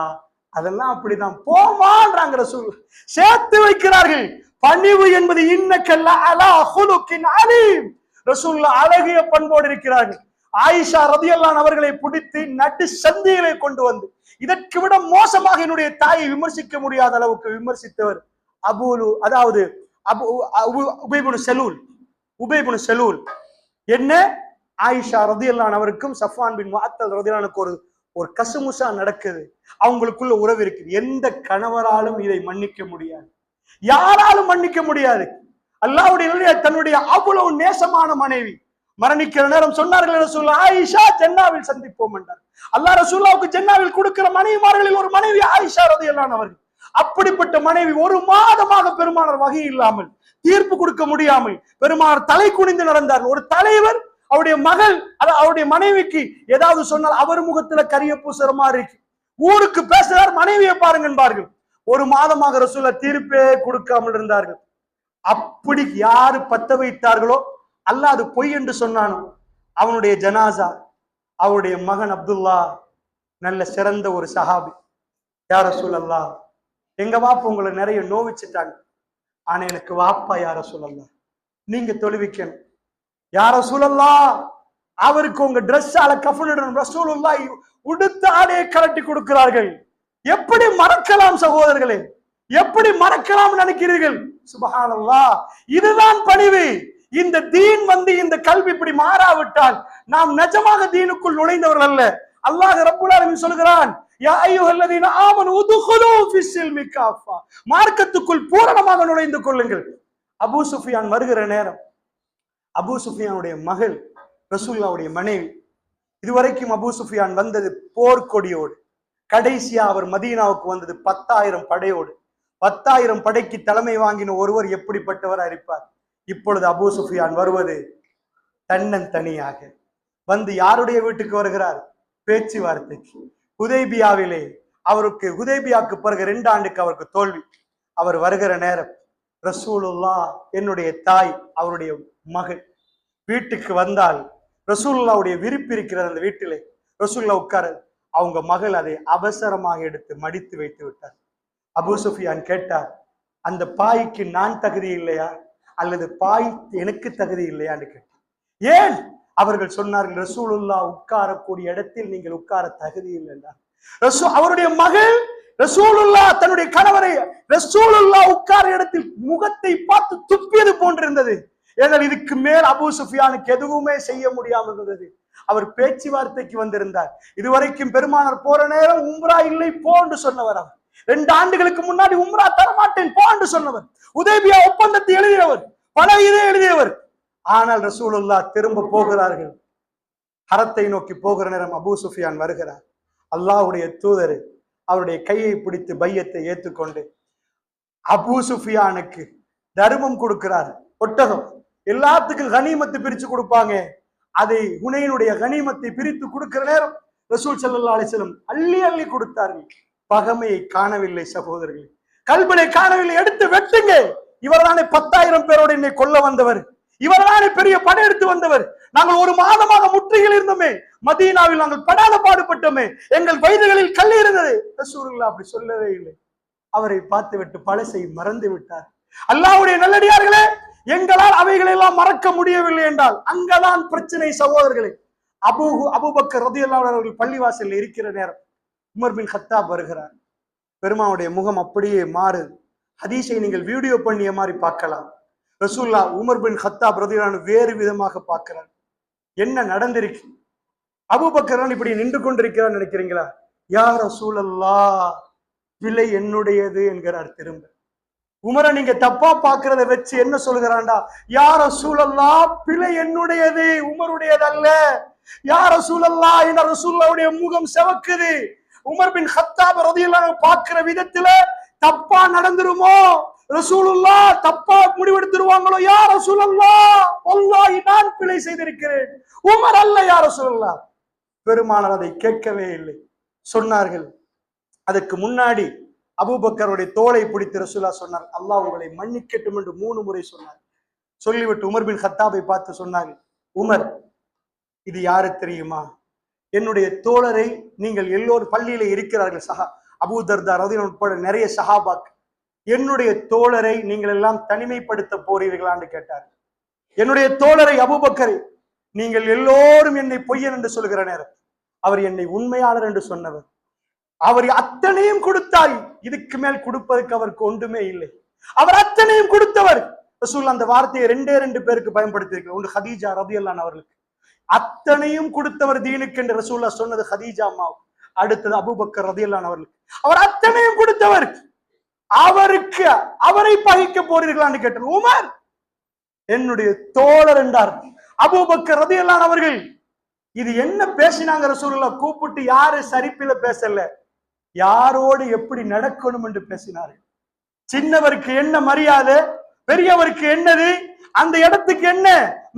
அதெல்லாம் அப்படிதான் போமான்றாங்க ரசூல். சேர்த்து வைக்கிறார்கள். பணிவு என்பது இன்னக்கல்ல அலா ஹுலுகின் அலீம். ரசூலுல்லாஹ் அழகிய பண்போடு இருக்கிறார்கள். ஆயிஷா ரலியல்லாஹு அன்ஹா அவர்களை பிடித்து நடு சந்தியிலே கொண்டு வந்து, இதற்கு விட மோசமாக என்னுடைய தாயை விமர்சிக்க முடியாத அளவுக்கு விமர்சித்தவர் அபூலு, அதாவது உபை இப்னு செலூல். என்ன, ஆயிஷா ரலியல்லாஹு அன்ஹா அவருக்கும் சஃப்வான் பின் முஅத்தல் ரலியல்லாஹு அன்ஹுக்கு ஒரு கசுமுசா நடக்குது. அவங்களுக்குள்ள உறவு இருக்குது. எந்த கணவராலும் இதை மன்னிக்க முடியாது, யாராலும் மன்னிக்க முடியாது. அல்லாஹ்வுடைய தன்னுடைய அவ்வளவு நேசமான மனைவி மரணிக்கிற நேரம் சொன்னார்கள், ரசூலுல்லாஹ், ஆயிஷா ஜன்னாவில் சந்திப்போம் என்றார். அல்லாஹ் ரசூலுல்லாஹ்வுக்கு ஜன்னாவில் கொடுக்கிற மனைவிமார்களில் ஒரு மனைவி ஆயிஷா ரலியல்லாஹு அன்ஹா அவர்கள். அப்படிப்பட்ட மனைவி ஒரு மாதமாக பெருமானார் வகை இல்லாமல், தீர்ப்பு கொடுக்க முடியாமல் பெருமானார் தலை குனிந்து நடந்தார்கள். ஒரு தலைவர் அவருடைய மகள், அவருடைய மனைவிக்கு ஏதாவது சொன்னால் அவர் முகத்துல கரிய பூசுற மாதிரி இருக்கு. ஊருக்கு பேசுறார், மனைவியை பாருங்க என்பார்கள். ஒரு மாதமாக ரசூலுல்லாஹ் தீர்ப்பே கொடுக்காமல் இருந்தார்கள். அப்படி யாரு பத்த வைத்தார்களோ, அல்லாஹ் அது பொய் என்று சொன்னானோ, அவனுடைய ஜனாசா அவருடைய மகன் அப்துல்லா, நல்ல சிறந்த ஒரு சஹாபி. யா ரசூலல்லாஹ், எங்க வாப்பா உங்களை நிறைய நோவிச்சுட்டாங்க, ஆனா எனக்கு வாப்பா யா ரசூலல்லாஹ், நீங்க தொழுவிக்கணும். யா ரசூலல்லாஹ், அவருக்கு உங்க ட்ரெஸ் அல கஃனிடணும். ரசூலுல்லாஹ் உடுத்த ஆடையை கலட்டி கொடுக்கிறார்கள். எப்படி மறக்கலாம் சகோதரர்களே, எப்படி மறக்கலாம் நினைக்கிறீர்கள்? சுப்ஹானல்லாஹ், இதுதான் பணிவு. இந்த தீன் இந்த கல்வி இப்படி மாறாவிட்டால் நாம் நிஜமாக தீனுக்குள் நுழைந்தவர்கள் அல்ல. அல்லாஹ் ரப்புல் ஆலமீன் சொல்கிறான், யா அய்யுஹல்லதீன ஆமனு உதுகுலூ ஃபிஸ்ஸில்மி காஃபா, மார்க்கத்துக்குள் பூரணமாக நுழைந்து கொள்ளுங்கள். அபூ சுஃபியான் வருகிற நேரம், அபூ சுஃபியானுடைய மகள் ரசூலுல்லாஹ்வுடைய மனைவி. இதுவரைக்கும் அபூ சுஃபியான் வந்தது போர்க்கொடியோடு, கடைசியா அவர் மதீனாவுக்கு வந்தது 10,000 படையோடு. 10,000 படைக்கு தலைமை வாங்கின ஒருவர் எப்படிப்பட்டவர் அறிப்பார். இப்பொழுது அபூ சுஃபியான் வருவது தன்னந்தனியாக வந்து யாருடைய வீட்டுக்கு வருகிறார்? பேச்சுவார்த்தைக்கு. ஹுதைபியாவிலே அவருக்கு, ஹுதைபியாவுக்கு பிறகு 2 ஆண்டுக்கு அவருக்கு தோல்வி. அவர் வருகிற நேரம், ரசூலுல்லாஹ் என்னுடைய தாய் அவருடைய மகள் வீட்டுக்கு வந்தால் ரசூலுல்லாஹ்வுடைய விரிப்பு இருக்கிறது அந்த வீட்டிலே. ரசூலுல்லாஹ் உட்கார, அவங்க மகள் அதை அவசரமாக எடுத்து மடித்து வைத்து விட்டார். அபூ சுஃபியான் கேட்டார், அந்த பாய்க்கு நான் தகுதி இல்லையா, அல்லது பாய் எனக்கு தகுதி இல்லையான்னு கேட்டார். ஏன்? அவர்கள் சொன்னார்கள், ரசூலுல்லாஹ் உட்காரக்கூடிய இடத்தில் நீங்கள் உட்கார தகுதி இல்லை என்றார். அவருடைய மகள் ரசூலுல்லா தன்னுடைய கணவரை ரசூலுல்லா உட்கார இடத்தில் முகத்தை பார்த்து துப்பியது போன்றிருந்தது. ஏனால் இதுக்கு மேல் அபூ சுஃபியானுக்கு எதுவுமே செய்ய முடியாமல் இருந்தது. அவர் பேச்சுவார்த்தைக்கு வந்திருந்தார். இதுவரைக்கும் பெருமானார் போற நேரம் உம்ரா இல்லை போன்று சொன்னவர். அவர் 2 ஆண்டுகளுக்கு முன்னாடி உம்ரா தரமாட்டேன் போன்று சொன்னவர். உதைபியா ஒப்பந்தத்தை எழுதியவர், பல இதை எழுதியவர். ஆனால் ரசூலுல்லா திரும்ப போகிறார்கள். ஹரத்தை நோக்கி போகிற நேரம் அபூ சுஃபியான் வருகிறார். அல்லாஹ்வுடைய தூதர் அவருடைய கையை பிடித்து பையத்தை ஏற்றுக்கொண்டு அபூ சுஃபியானுக்கு தர்மம் கொடுக்கிறார். ஒட்டகம் எல்லாத்துக்கும் கனிமத்தை பிரிச்சு கொடுப்பாங்க. அதை ஹுனைனுடைய கனிமத்தை பிரித்து கொடுக்கிற நேரம் ரசூல் ஸல்லல்லாஹு அலைஹி வஸல்லம் அள்ளி அள்ளி கொடுத்தார்கள். பகமையை காணவில்லை சகோதரர்களே, கல்பனை காணவில்லை. எடுத்து வெட்டுங்க. இவர்தானே 10,000 பேரோடு என்னை கொல்ல வந்தவர், இவர்தானே பெரிய படையெடுத்து வந்தவர். நாங்கள் 1 மாதமாக முற்றுகையில் இருந்தோமே, மதீனாவில் நாங்கள் படாத பாடுபட்டோமே, எங்கள் வயதுகளில் கல் இருந்தது. ரசூலுல்லாஹ் அப்படி சொல்லவே இல்லை. அவரை பார்த்து விட்டு பழசை மறந்து விட்டார். அல்லாஹ்வுடைய நல்லடியார்களே, எங்களால் அவைகளை எல்லாம் மறக்க முடியவில்லை என்றால் அங்கதான் பிரச்சனை சகோதரர்களே. அபூபக்கர் ரலியல்லாஹு அன்ஹு அவர்கள் பள்ளிவாசலில் இருக்கிற நேரம் உமர் பின் கத்தாப் வருகிறார். பெருமானுடைய முகம் அப்படியே மாறுது. ஹதீஸை நீங்கள் வீடியோ பண்ணிய மாதிரி பார்க்கலாம். ரசூலுல்லாஹ் உமர் பின் கத்தாப் ரலியல்லாஹு அன்ஹு வேறு விதமாக பார்க்கிறார். என்ன நடந்திருக்கு? அபூபக்கர் இப்படி நின்று கொண்டிருக்கிறார் நினைக்கிறீங்களா? யா ரசூலல்லாஹ், விலை என்னுடையது என்கிறார். திரும்ப உமரை நீங்க தப்பா பாக்குறத வச்சு என்ன சொல்கிறான்டா? யா ரசூலல்லாஹ், பிழை என்னுடையது, உமருடையது அல்ல. யா ரசூலல்லாஹ், என்ற ரசூலுல்லாஹ்வுடைய முகம் செவக்குது. உமர் பின் கத்தாப் ரலியல்லாஹு அன்ஹு பார்க்கிற விதத்துல தப்பா நடந்துருமோ, ரசூலுல்லாஹ் தப்பா முடிவெடுத்துருவாங்களோ. யா ரசூலல்லாஹ், வல்லாஹி நான் பிழை செய்திருக்கிறேன், உமர் அல்ல யா ரசூலல்லாஹ். பெருமானார் அதை கேட்கவே இல்லை. சொன்னார்கள். அதற்கு முன்னாடி அபூபக்கருடைய தோளை பிடித்து ரசூலுல்லாஹ் சொன்னார், அல்லாஹ் உங்களை மன்னிக்கட்டும் என்று 3 முறை சொன்னார். சொல்லிவிட்டு உமர் பின் கத்தாபை பார்த்து சொன்னார்கள், உமர், இது யாரு தெரியுமா? என்னுடைய தோழரை நீங்கள் எல்லோரும் பள்ளியில இருக்கிறார்கள், அபூ தர்தா ரலியல்லாஹு உட்பட நிறைய சஹாபாக்கள். என்னுடைய தோழரை நீங்கள் எல்லாம் தனிமைப்படுத்த போறீர்களான்னு கேட்டார். என்னுடைய தோழரை அபூபக்கரை நீங்கள் எல்லோரும் என்னை பொய்யன் என்று சொல்கிற நேரம் அவர் என்னை உண்மையாளர் என்று சொன்னவர். அவர் அத்தனையும் கொடுத்தாய், இதுக்கு மேல் கொடுப்பதற்கு அவருக்கு ஒன்றுமே இல்லை. அவர் அத்தனையும் கொடுத்தவர். ரசூலுல்லாஹ் அந்த வார்த்தையை 2 பேருக்கு பயன்படுத்தியிருக்கிறார். ஒன்று ஹதீஜா ரலியல்லாஹு அன்ஹா அவர்களுக்கு. அத்தனையும் கொடுத்தவர் தீனுக்கு என்று ரசூலுல்லாஹ் சொன்னது ஹதீஜா அம்மா. அடுத்தது அபூபக்கர் ரலியல்லாஹு அன்ஹு அவர்களுக்கு. அவர் அத்தனையும் கொடுத்தவர். அவருக்கு அவரை பகைக்க போறீர்களான்னு கேட்டார். உமர் என்னுடைய தோழர் என்றார். அபூபக்கர் ரலியல்லாஹு அன்ஹு அவர்கள் இது என்ன பேசினாங்க? ரசூலுல்லாஹ் கூப்பிட்டு யாரு சரிப்பில பேசல, யாரோடு எப்படி நடக்கணும் என்று பேசினார்கள். சின்னவருக்கு என்ன மரியாதை, பெரியவருக்கு என்னது, அந்த இடத்துக்கு என்ன,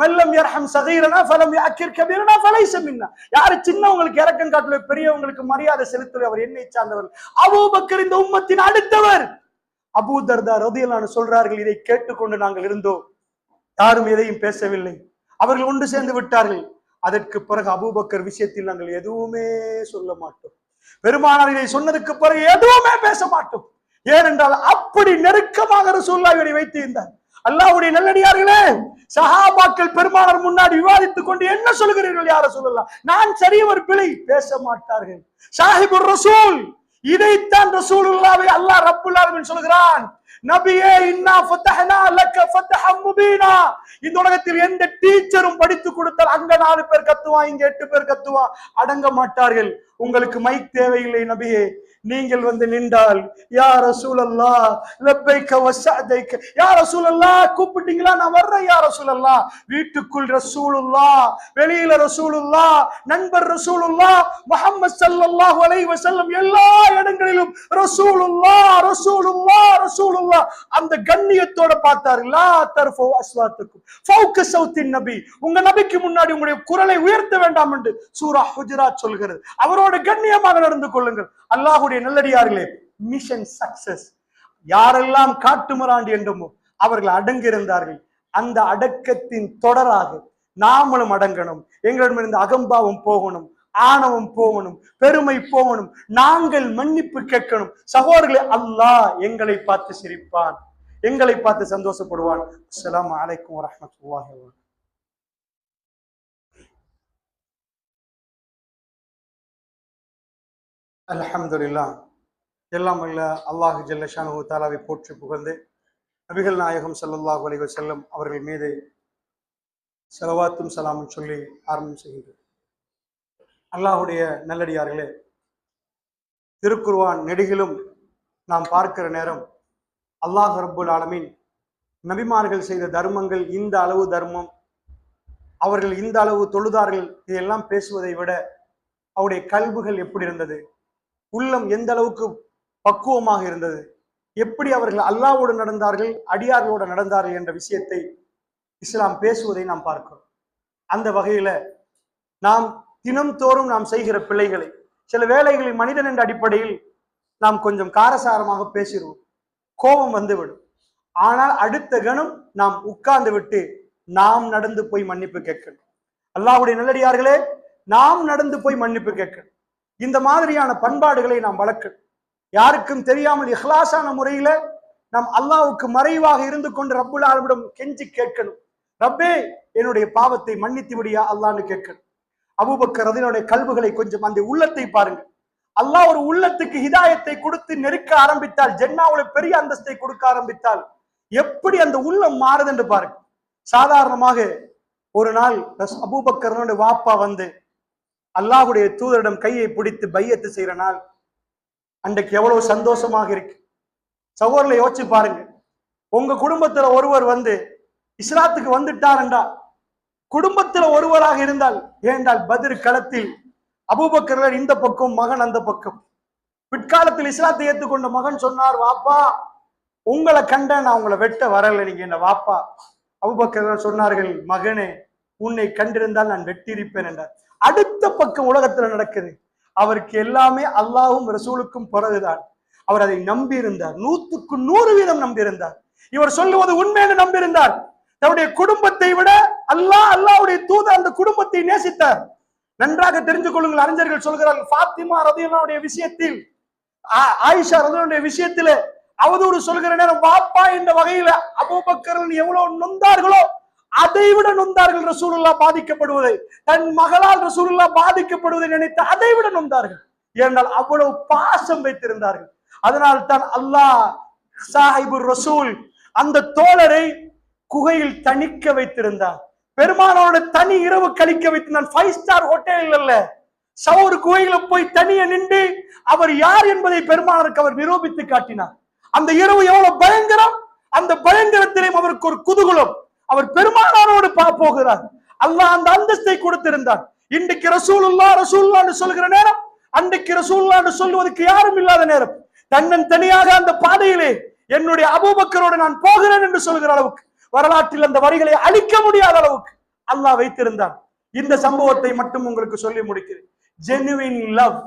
மல்லம் யர்ஹம் ஸகீரனா ஃபலம் யஅக்கிர் கபீரனா ஃபலைஸ மின்னா. யாரு சின்னவங்களுக்கு இரக்கம் காட்டல, பெரியவங்களுக்கு மரியாதை செலுத்தல, அவர் என்னை சார்ந்தவர். அபூபக்கர் இந்த உம்மத்தின் அடுத்தவர். அபூ தர்தா ரலியல்லாஹு அன்ஹு சொல்றார்கள், இதை கேட்டுக்கொண்டு நாங்கள் இருந்தோம், யாரும் எதையும் பேசவில்லை. அவர்கள் ஒன்று சேர்ந்து விட்டார்கள். அதற்கு பிறகு அபூபக்கர் விஷயத்தில் நாங்கள் எதுவுமே சொல்ல மாட்டோம். பெருமானார் இதை சொன்னதுக்கு பிறகு எதுவுமே பேச மாட்டோம். ஏனென்றால் அப்படி நெருக்கமாக ரசூலுல்லாஹி வைத்து இருந்தார். அல்லாஹ்வுடைய நல்லடியார்களே, சஹாபாக்கள் பெருமானார் முன்னாடி விவாதித்துக் கொண்டு என்ன சொல்கிறீர்கள் யா ரசூலுல்லாஹ்? நான் சரியவர் பிழை பேச மாட்டார்கள். சாஹிபுர் ரசூல், இதைத்தான் ரசூலுல்லாஹ்வை அல்லாஹ் ரப்புல் ஆலமீன் சொல்கிறான், நபியே இன்னா ஃபதஹ்னா லக ஃபதஹம் முபீனா. இந்த உலகத்தில் எந்த டீச்சரும் படித்து கொடுத்தால் அங்க 4 பேர் கத்துவான், இங்க 8 பேர் கத்துவான், அடங்க மாட்டார்கள். உங்களுக்கு மைக் தேவையில்லை நபியே, நீங்கள் வந்து நின்றால் யா ரசூலல்லாஹ் லப்பைக வஸஅதைக, யா ரசூலல்லாஹ் கூப்பிட்டீங்களா, நான் வர்றேன் யா ரசூலல்லாஹ். வீட்டுக்குள் ரசூலுல்லாஹ், வெளியில ரசூலுல்லாஹ், நண்பர் ரசூலுல்லாஹ், முஹம்மது ஸல்லல்லாஹு அலைஹி வஸல்லம், எல்லா இடங்களிலும் ரசூலுல்லாஹ் ரசூலுல்லாஹ் ரசூலுல்லாஹ். அந்த கண்ணியத்தோட பார்த்தார். லா தர்ஃபு அஸ்வாத்துக்கும் ஃபௌக ஸௌத்தின் நபி, உங்க நபிக்கு முன்னாடி உங்களுடைய குரலை உயர்த்த வேண்டாம் என்று சூரா ஹுஜராத் சொல்கிறது. அவரோட கண்ணியமாக நடந்து கொள்ளுங்கள். அல்லாஹ்வுடைய நல்லடியார்களே, மிஷன் சக்சஸ். யாரெல்லாம் காட்டுமிராண்டி என்றுமோ அவர்கள் அடங்கியிருந்தார்கள். அந்த அடக்கத்தின் தொடராக நாமளும் அடங்கணும். எங்களிடமிருந்து அகம்பாவம் போகணும், ஆணவம் போகணும், பெருமை போகணும். நாங்கள் மன்னிப்பு கேட்கணும். சகோதரர்களே, அல்லாஹ் எங்களை பார்த்து சிரிப்பான், எங்களை பார்த்து சந்தோஷப்படுவான். அஸ்ஸலாமு அலைக்கும் வரஹ்மத்துல்லாஹி வபரகாத்துஹு. அல்ஹம்துலில்லாஹ். எல்லாம் வல்ல அல்லாஹு ஜல்ல ஷானஹு தஆலாவை போற்றி புகழ்ந்து நபிகள் நாயகம் ஸல்லல்லாஹு அலைஹி வஸல்லம் அவர்கள் மீது ஸலவாத்தும் சலாமும் சொல்லி ஆரம்பம் செய்கின்றோம். அல்லாஹுடைய நல்லடியார்களே, திருக்குர்ஆன் நெடுகிலும் நாம் பார்க்கிற நேரம் அல்லாஹ் ரப்புல் ஆலமீன் நபிமார்கள் செய்த தர்மங்கள், இந்த அளவு தர்மம், அவர்கள் இந்த அளவு தொழுதார்கள், இதெல்லாம் பேசுவதை விட அவருடைய கல்புகள் எப்படி இருந்தது, உள்ளம் எந்த அளவுக்கு பக்குவமாக இருந்தது, எப்படி அவர்கள் அல்லாஹ்வோடு நடந்தார்கள், அடியார்களோடு நடந்தார்கள் என்ற விஷயத்தை இஸ்லாம் பேசுவதை நாம் பார்க்கிறோம். அந்த வகையில நாம் தினம்தோறும் நாம் செய்கிற பிழைகளை, சில வேளைகளில் மனிதன் என்ற அடிப்படையில் நாம் கொஞ்சம் காரசாரமாக பேசிடுவோம், கோபம் வந்துவிடும். ஆனால் அடுத்த கணம் நாம் உட்கார்ந்து விட்டு நாம் நடந்து போய் மன்னிப்பு கேட்கணும். அல்லாஹ்வுடைய நல்லடியார்களே, நாம் நடந்து போய் மன்னிப்பு கேட்கணும். இந்த மாதிரியான பண்பாடுகளை நாம் வளர்க்கணும். யாருக்கும் தெரியாமல் இஹ்லாஸான முறையில நாம் அல்லாஹ்வுக்கு மறைவாக இருந்து கொண்டு ரப்புல் ஆலமீனிடம் கெஞ்சி கேட்கணும். ரப்பே, என்னுடைய பாவத்தை மன்னித்து விடியா அல்லாஹ்னு கேட்கணும். அபூபக்கர் ரலியல்லாஹு கல்புகளை கொஞ்சம் அந்த உள்ளத்தை பாருங்க. அல்லாஹ் ஒரு உள்ளத்துக்கு ஹிதாயத்தை கொடுத்து நெருக்க ஆரம்பித்தால், ஜன்னாவுல பெரிய அந்தஸ்தை கொடுக்க ஆரம்பித்தால் எப்படி அந்த உள்ளம் மாறுது என்று பாருங்க. சாதாரணமாக ஒரு நாள் அபூபக்கர் வாப்பா வந்து அல்லாஹ்வுடைய தூதரிடம் கையை பிடித்து பையத்து செய்யற நாள், அன்றைக்கு எவ்வளவு சந்தோஷமாக இருக்கு. சகோதரர்களை யோசிச்சு பாருங்க. உங்க குடும்பத்துல ஒருவர் வந்து இஸ்லாத்துக்கு வந்துட்டார்ன்றா, குடும்பத்துல ஒருவராக இருந்தால், ஏண்டால் பத்ர் களத்தில் அபூபக்கர் இந்த பக்கம், மகன் அந்த பக்கம். பிற்காலத்தில் இஸ்லாத்தை ஏற்றுக்கொண்ட மகன் சொன்னார், வாப்பா உங்களை கண்ட நான் உங்களை வெட்ட வரல, நீங்க என்ன வாப்பா. அபூபக்கர் சொன்னார்கள், மகனே உன்னை கண்டிருந்தால் நான் வெட்டியிருப்பேன் என்றார். அடுத்த பக்கம் உலகத்துல நடக்குது. அவருக்கு எல்லாமே அல்லாஹ்வும் ரசூலுக்கும் பிறகுதான். அவர் அதை நம்பியிருந்தார், 100க்கு 100% நம்பியிருந்தார். இவர் சொல்லுவது உண்மை என்று நம்பியிருந்தார். தன்னுடைய குடும்பத்தை விட அல்லாஹ்வுடைய தூதர் அந்த குடும்பத்தை நேசித்தார். நன்றாக தெரிந்து கொள்ளுங்கள். அறிஞர்கள் சொல்கிறார்கள், ஃபாத்திமா ரலியல்லாஹு விஷயத்தில், ஆயிஷா ரலியல்லாஹு விஷயத்திலே அவதூறு சொல்கிற நேரம் வாப்பா என்ற வகையில அபூபக்கர் எவ்வளவு நொந்தார்களோ அதை விட நொந்தார்கள். ரசூலுல்லாஹ் பாதிக்கப்படுவதை, தன் மகளால் ரசூலுல்லாஹ் பாதிக்கப்படுவதை நினைத்து அதை விட நொந்தார்கள். ஏனென்றால் அவ்வளவு பாசம் வைத்திருந்தார்கள். அதனால் தான் அல்லாஹ் சாஹிபுர் ரசூல் அந்த தோழரை குகையில் தணிக்க வைத்திருந்தார். பெருமானோட தனி இரவு கழிக்க வைத்திருந்தார். 5 ஸ்டார் ஹோட்டல் அல்ல, சவுர் குகையில போய் தனிய நின்று அவர் யார் என்பதை பெருமானருக்கு அவர் நிரூபித்து காட்டினார். அந்த இரவு எவ்வளவு பயங்கரம், அந்த பயங்கரத்திலும் அவருக்கு ஒரு குதூகலம். அவர் பெருமானாரோடு போகிறார். அல்லாஹ் அந்த அந்தஸ்தை கொடுத்திருந்தார். இன்றைக்கு ரசூலுல்லாஹ் சொல்கிற நேரம், அன்றைக்கு ரசூலுல்லாஹ் சொல்லுவதற்கு யாரும் இல்லாத நேரம், தன்னன் தனியாக அந்த பாதையிலே என்னுடைய அபூபக்கரோடு நான் போகிறேன் என்று சொல்கிற அளவுக்கு, வரலாற்றில் அந்த வரிகளை அழிக்க முடியாத அளவுக்கு அல்லாஹ் வைத்திருந்தார். இந்த சம்பவத்தை மட்டும் உங்களுக்கு சொல்லி முடிக்கிறேன். ஜெனுவின் லவ்,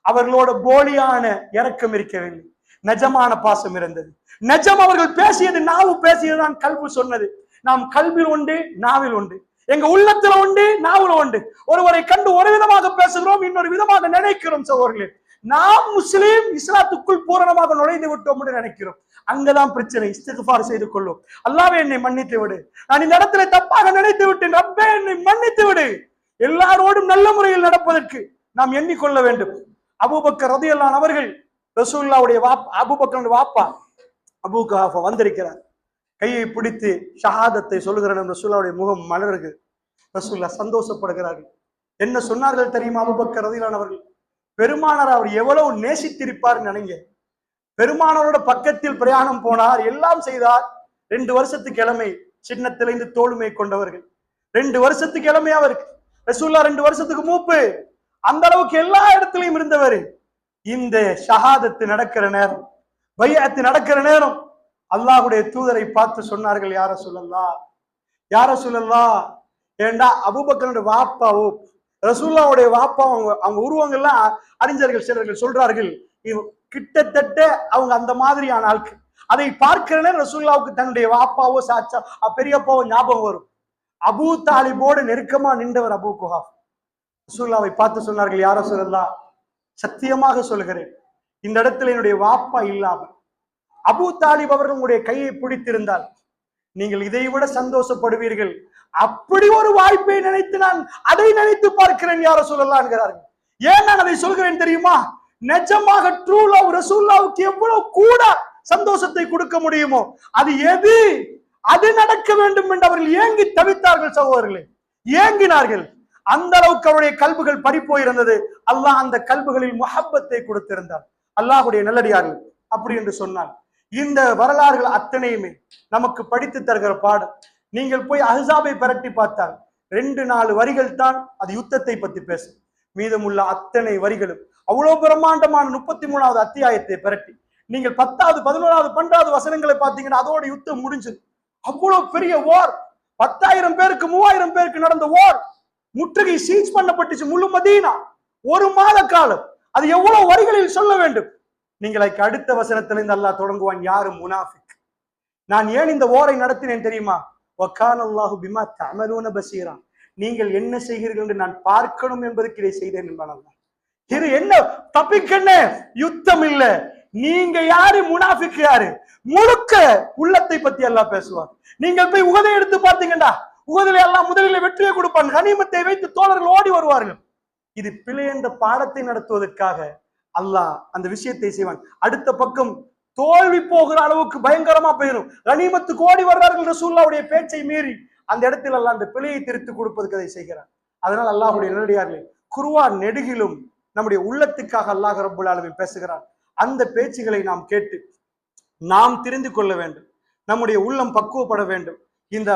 அவர்களோட போலியான இரக்கம் இருக்கவில்லை, நிஜமான பாசம் இருந்தது. நிஜம் அவர்கள் பேசியது, நாவு பேசியதுதான் கல்பு சொன்னது. நாம் கல்வியில் உண்டு, நாவில் உண்டு, எங்க உள்ளத்துல உண்டு, நாவில் உண்டு. ஒருவரை கண்டு ஒரு விதமாக பேசுகிறோம், இன்னொரு விதமாக நினைக்கிறோம். சகோதரர்களே, நாம் முஸ்லீம் இஸ்லாத்துக்குள் பூரணமாக நுழைந்து விட்டோம் என்று நினைக்கிறோம். அங்கதான் பிரச்சனை. இஸ்திக்ஃபார் செய்து கொள்ளும். அல்லாஹ்வே என்னை மன்னித்து விடு, நான் இந்த இடத்துல தப்பாக நினைத்து விட்டேன், ரப்பே என்னை மன்னித்து விடு. எல்லாரோடும் நல்ல முறையில் நடப்பதற்கு நாம் எண்ணிக்கொள்ள வேண்டும். அபூபக்கர் ரலியல்லாஹு அவர்கள் ரசூலுல்லாஹ்வுடைய அபூபக்கருடைய வாப்பா அபூ குஹாஃபா வந்திருக்கிறார். கையை பிடித்து ஷஹாதத்தை சொல்லுகிற ரசூலுல்லாஹ்வுடைய முகம் மலருது. ரசூலுல்லாஹ் சந்தோஷப்படுகிறார்கள். என்ன சொன்னார்கள் தெரியுமா? அபூபக்கர் ரலியல்லாஹு அவர்கள், பெருமானார் அவர் எவ்வளவு நேசித்திருப்பார் நினைங்க. பெருமானாரோட பக்கத்தில் பிரயாணம் போனார், எல்லாம் செய்தார். 2 வருஷத்துக்கு இளமை, சின்னத்திலிருந்து தோளுமை கொண்டவர்கள். 2 வருஷத்துக்கு இளமை அவருக்கு. ரசூலுல்லாஹ் 2 வருஷத்துக்கு மூப்பு. அந்த அளவுக்கு எல்லா இடத்திலையும் இருந்தவர். இந்த ஷஹாதத்து நடக்கிற நேரம், பைஅத்து நடக்கிற நேரம், அல்லாஹ்வுடைய தூதரை பார்த்து சொன்னார்கள், யார ரசூலல்லாஹ், யார ரசூலல்லாஹ். ஏண்டா அபூபக்கருடைய வாப்பாவோ ரசூலுல்லாஹ்வுடைய வாப்பா, அவங்க உருவங்கள்லாம் அறிஞர்கள் சிலர்கள் சொல்றார்கள், கிட்டத்தட்ட அவங்க அந்த மாதிரியான ஆட்கள். அதை பார்க்கிற நேரம் ரசூலுல்லாஹ்வுக்கு தன்னுடைய வாப்பாவோ சாச்சா பெரியப்பாவோ ஞாபகம் வரும். அபூ தாலிபோடு நெருக்கமா நின்றவர் அபூ குஹாஃபா. ரசூலுல்லாஹ்வை பார்த்து சொன்னார்கள், யார ரசூலல்லாஹ், சத்தியமாக சொல்கிறேன், இந்த இடத்துல என்னுடைய வாப்பா இல்லாமல் அபூ தாலிப் அவர்கள் உங்களுடைய கையை பிடித்திருந்தால் நீங்கள் இதை விட சந்தோஷப்படுவீர்கள். அப்படி ஒரு வாய்ப்பை நினைத்து நான் அதை நினைத்து பார்க்கிறேன் யார சொல்லலாம் என்கிறார்கள். ஏன் நான் அதை சொல்கிறேன் தெரியுமா? நிஜமாக ட்ரூ லவ் ரசூலுல்லாஹ்வுக்கு எவ்வளவு கூட சந்தோஷத்தை கொடுக்க முடியுமோ அது எது, அது நடக்க வேண்டும் என்று அவர்கள் ஏங்கி தவித்தார்கள் சகோதரர்களே, ஏங்கினார்கள். அந்த அளவுக்கு அவருடைய கல்புகள் பறிப்போயிருந்தது. அல்லாஹ் அந்த கல்புகளில் முஹப்பத்தை கொடுத்திருந்தார். அல்லாஹ்வுடைய நல்லடியார்கள் அப்படி என்று சொன்னார். இந்த வரலாறுகள் அத்தனையுமே நமக்கு படித்து தருகிற பாடம். நீங்கள் போய் அஹ்ஸாபை பிரட்டி பார்த்தால் 2-4 வரிகள் தான் அது யுத்தத்தை பத்தி பேசும். மீதமுள்ள அத்தனை வரிகளும் அவ்வளவு பிரம்மாண்டமான 33வது அத்தியாயத்தை பிரட்டி நீங்கள் 10வது 11வது 12வது வசனங்களை பார்த்தீங்கன்னா அதோட யுத்தம் முடிஞ்சது. அவ்வளவு பெரிய வார், 10,000 பேருக்கு 3,000 பேருக்கு நடந்த வார், முற்றுகை சீஸ் பண்ணப்பட்டுச்சு முழு மதீனா, 1 மாத காலம். அது எவ்வளவு வரிகளில் சொல்ல வேண்டும். நீங்கள் அடுத்த வசனத்திலிருந்து அல்லாஹ் தொடங்குவான், யாரு முனாஃபிக், நான் ஏன் இந்த வாரை நடத்தினேன் தெரியுமா, வகான அல்லாஹு பிமா தஅமலூன பஸீரா, நீங்கள் என்ன செய்கிறீர்கள் என்று நான் பார்க்கணும் என்பதற்கு இதை செய்தேன் என்பான் அல்லாஹ். இது என்ன டாபிக், என்ன யுத்தம் இல்ல, நீங்க யாரு, முனாஃபிக் யாரு, முழுக்க உள்ளத்தை பத்தி அல்லாஹ் பேசுவார். நீங்கள் போய் உகதை எடுத்து பார்த்தீங்கடா, உகதிலே அல்லாஹ் முதலில் வெற்றியை கொடுப்பான், கனிமத்தை வைத்து தோழர்கள் ஓடி வருவார்கள். இது பிழை என்ற பாடத்தை நடத்துவதற்காக அல்லாஹ் அந்த விஷயத்தை செய்வான். அடுத்த பக்கம் தோல்வி போகிற அளவுக்கு பயங்கரமா போயிடும், கனிமத்துக்கு ஓடி வர்றார்கள் ரசூலுல்லாஹ்வுடைய பேச்சை மீறி. அந்த இடத்தில் அல்லாஹ் அந்த பிழையை திருத்தி கொடுப்பதற்கு அதை செய்கிறான். அதனால் அல்லாஹ்வுடைய நல்லடியார்களே, குர்ஆன் நெடுகிலும் நம்முடைய உள்ளத்துக்காக அல்லாஹ் ரப்பல் ஆலமீன் பேசுகிறான். அந்த பேச்சுகளை நாம் கேட்டு நாம் தெரிந்து கொள்ள வேண்டும், நம்முடைய உள்ளம் பக்குவப்பட வேண்டும். இந்த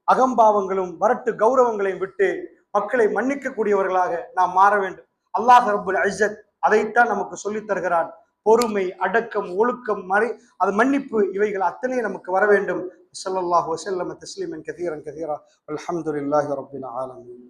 அகம்பாவங்களும் வரட்டு கௌரவங்களையும் விட்டு மக்களை மன்னிக்க கூடியவர்களாக நாம் மாற வேண்டும். அல்லாஹ் ரப்பல் இஸ்ஸத் அதைத்தான் நமக்கு சொல்லித் தருகிறான். பொறுமை, அடக்கம், ஒழுக்கம், அது மன்னிப்பு, இவைகள் அத்தனை நமக்கு வர வேண்டும். ஸல்லல்லாஹு வஸல்லம் தஸ்லீமன் கதீரன் கதீரா வல்ஹம்துலில்லாஹி ரப்பில் ஆலமீன்.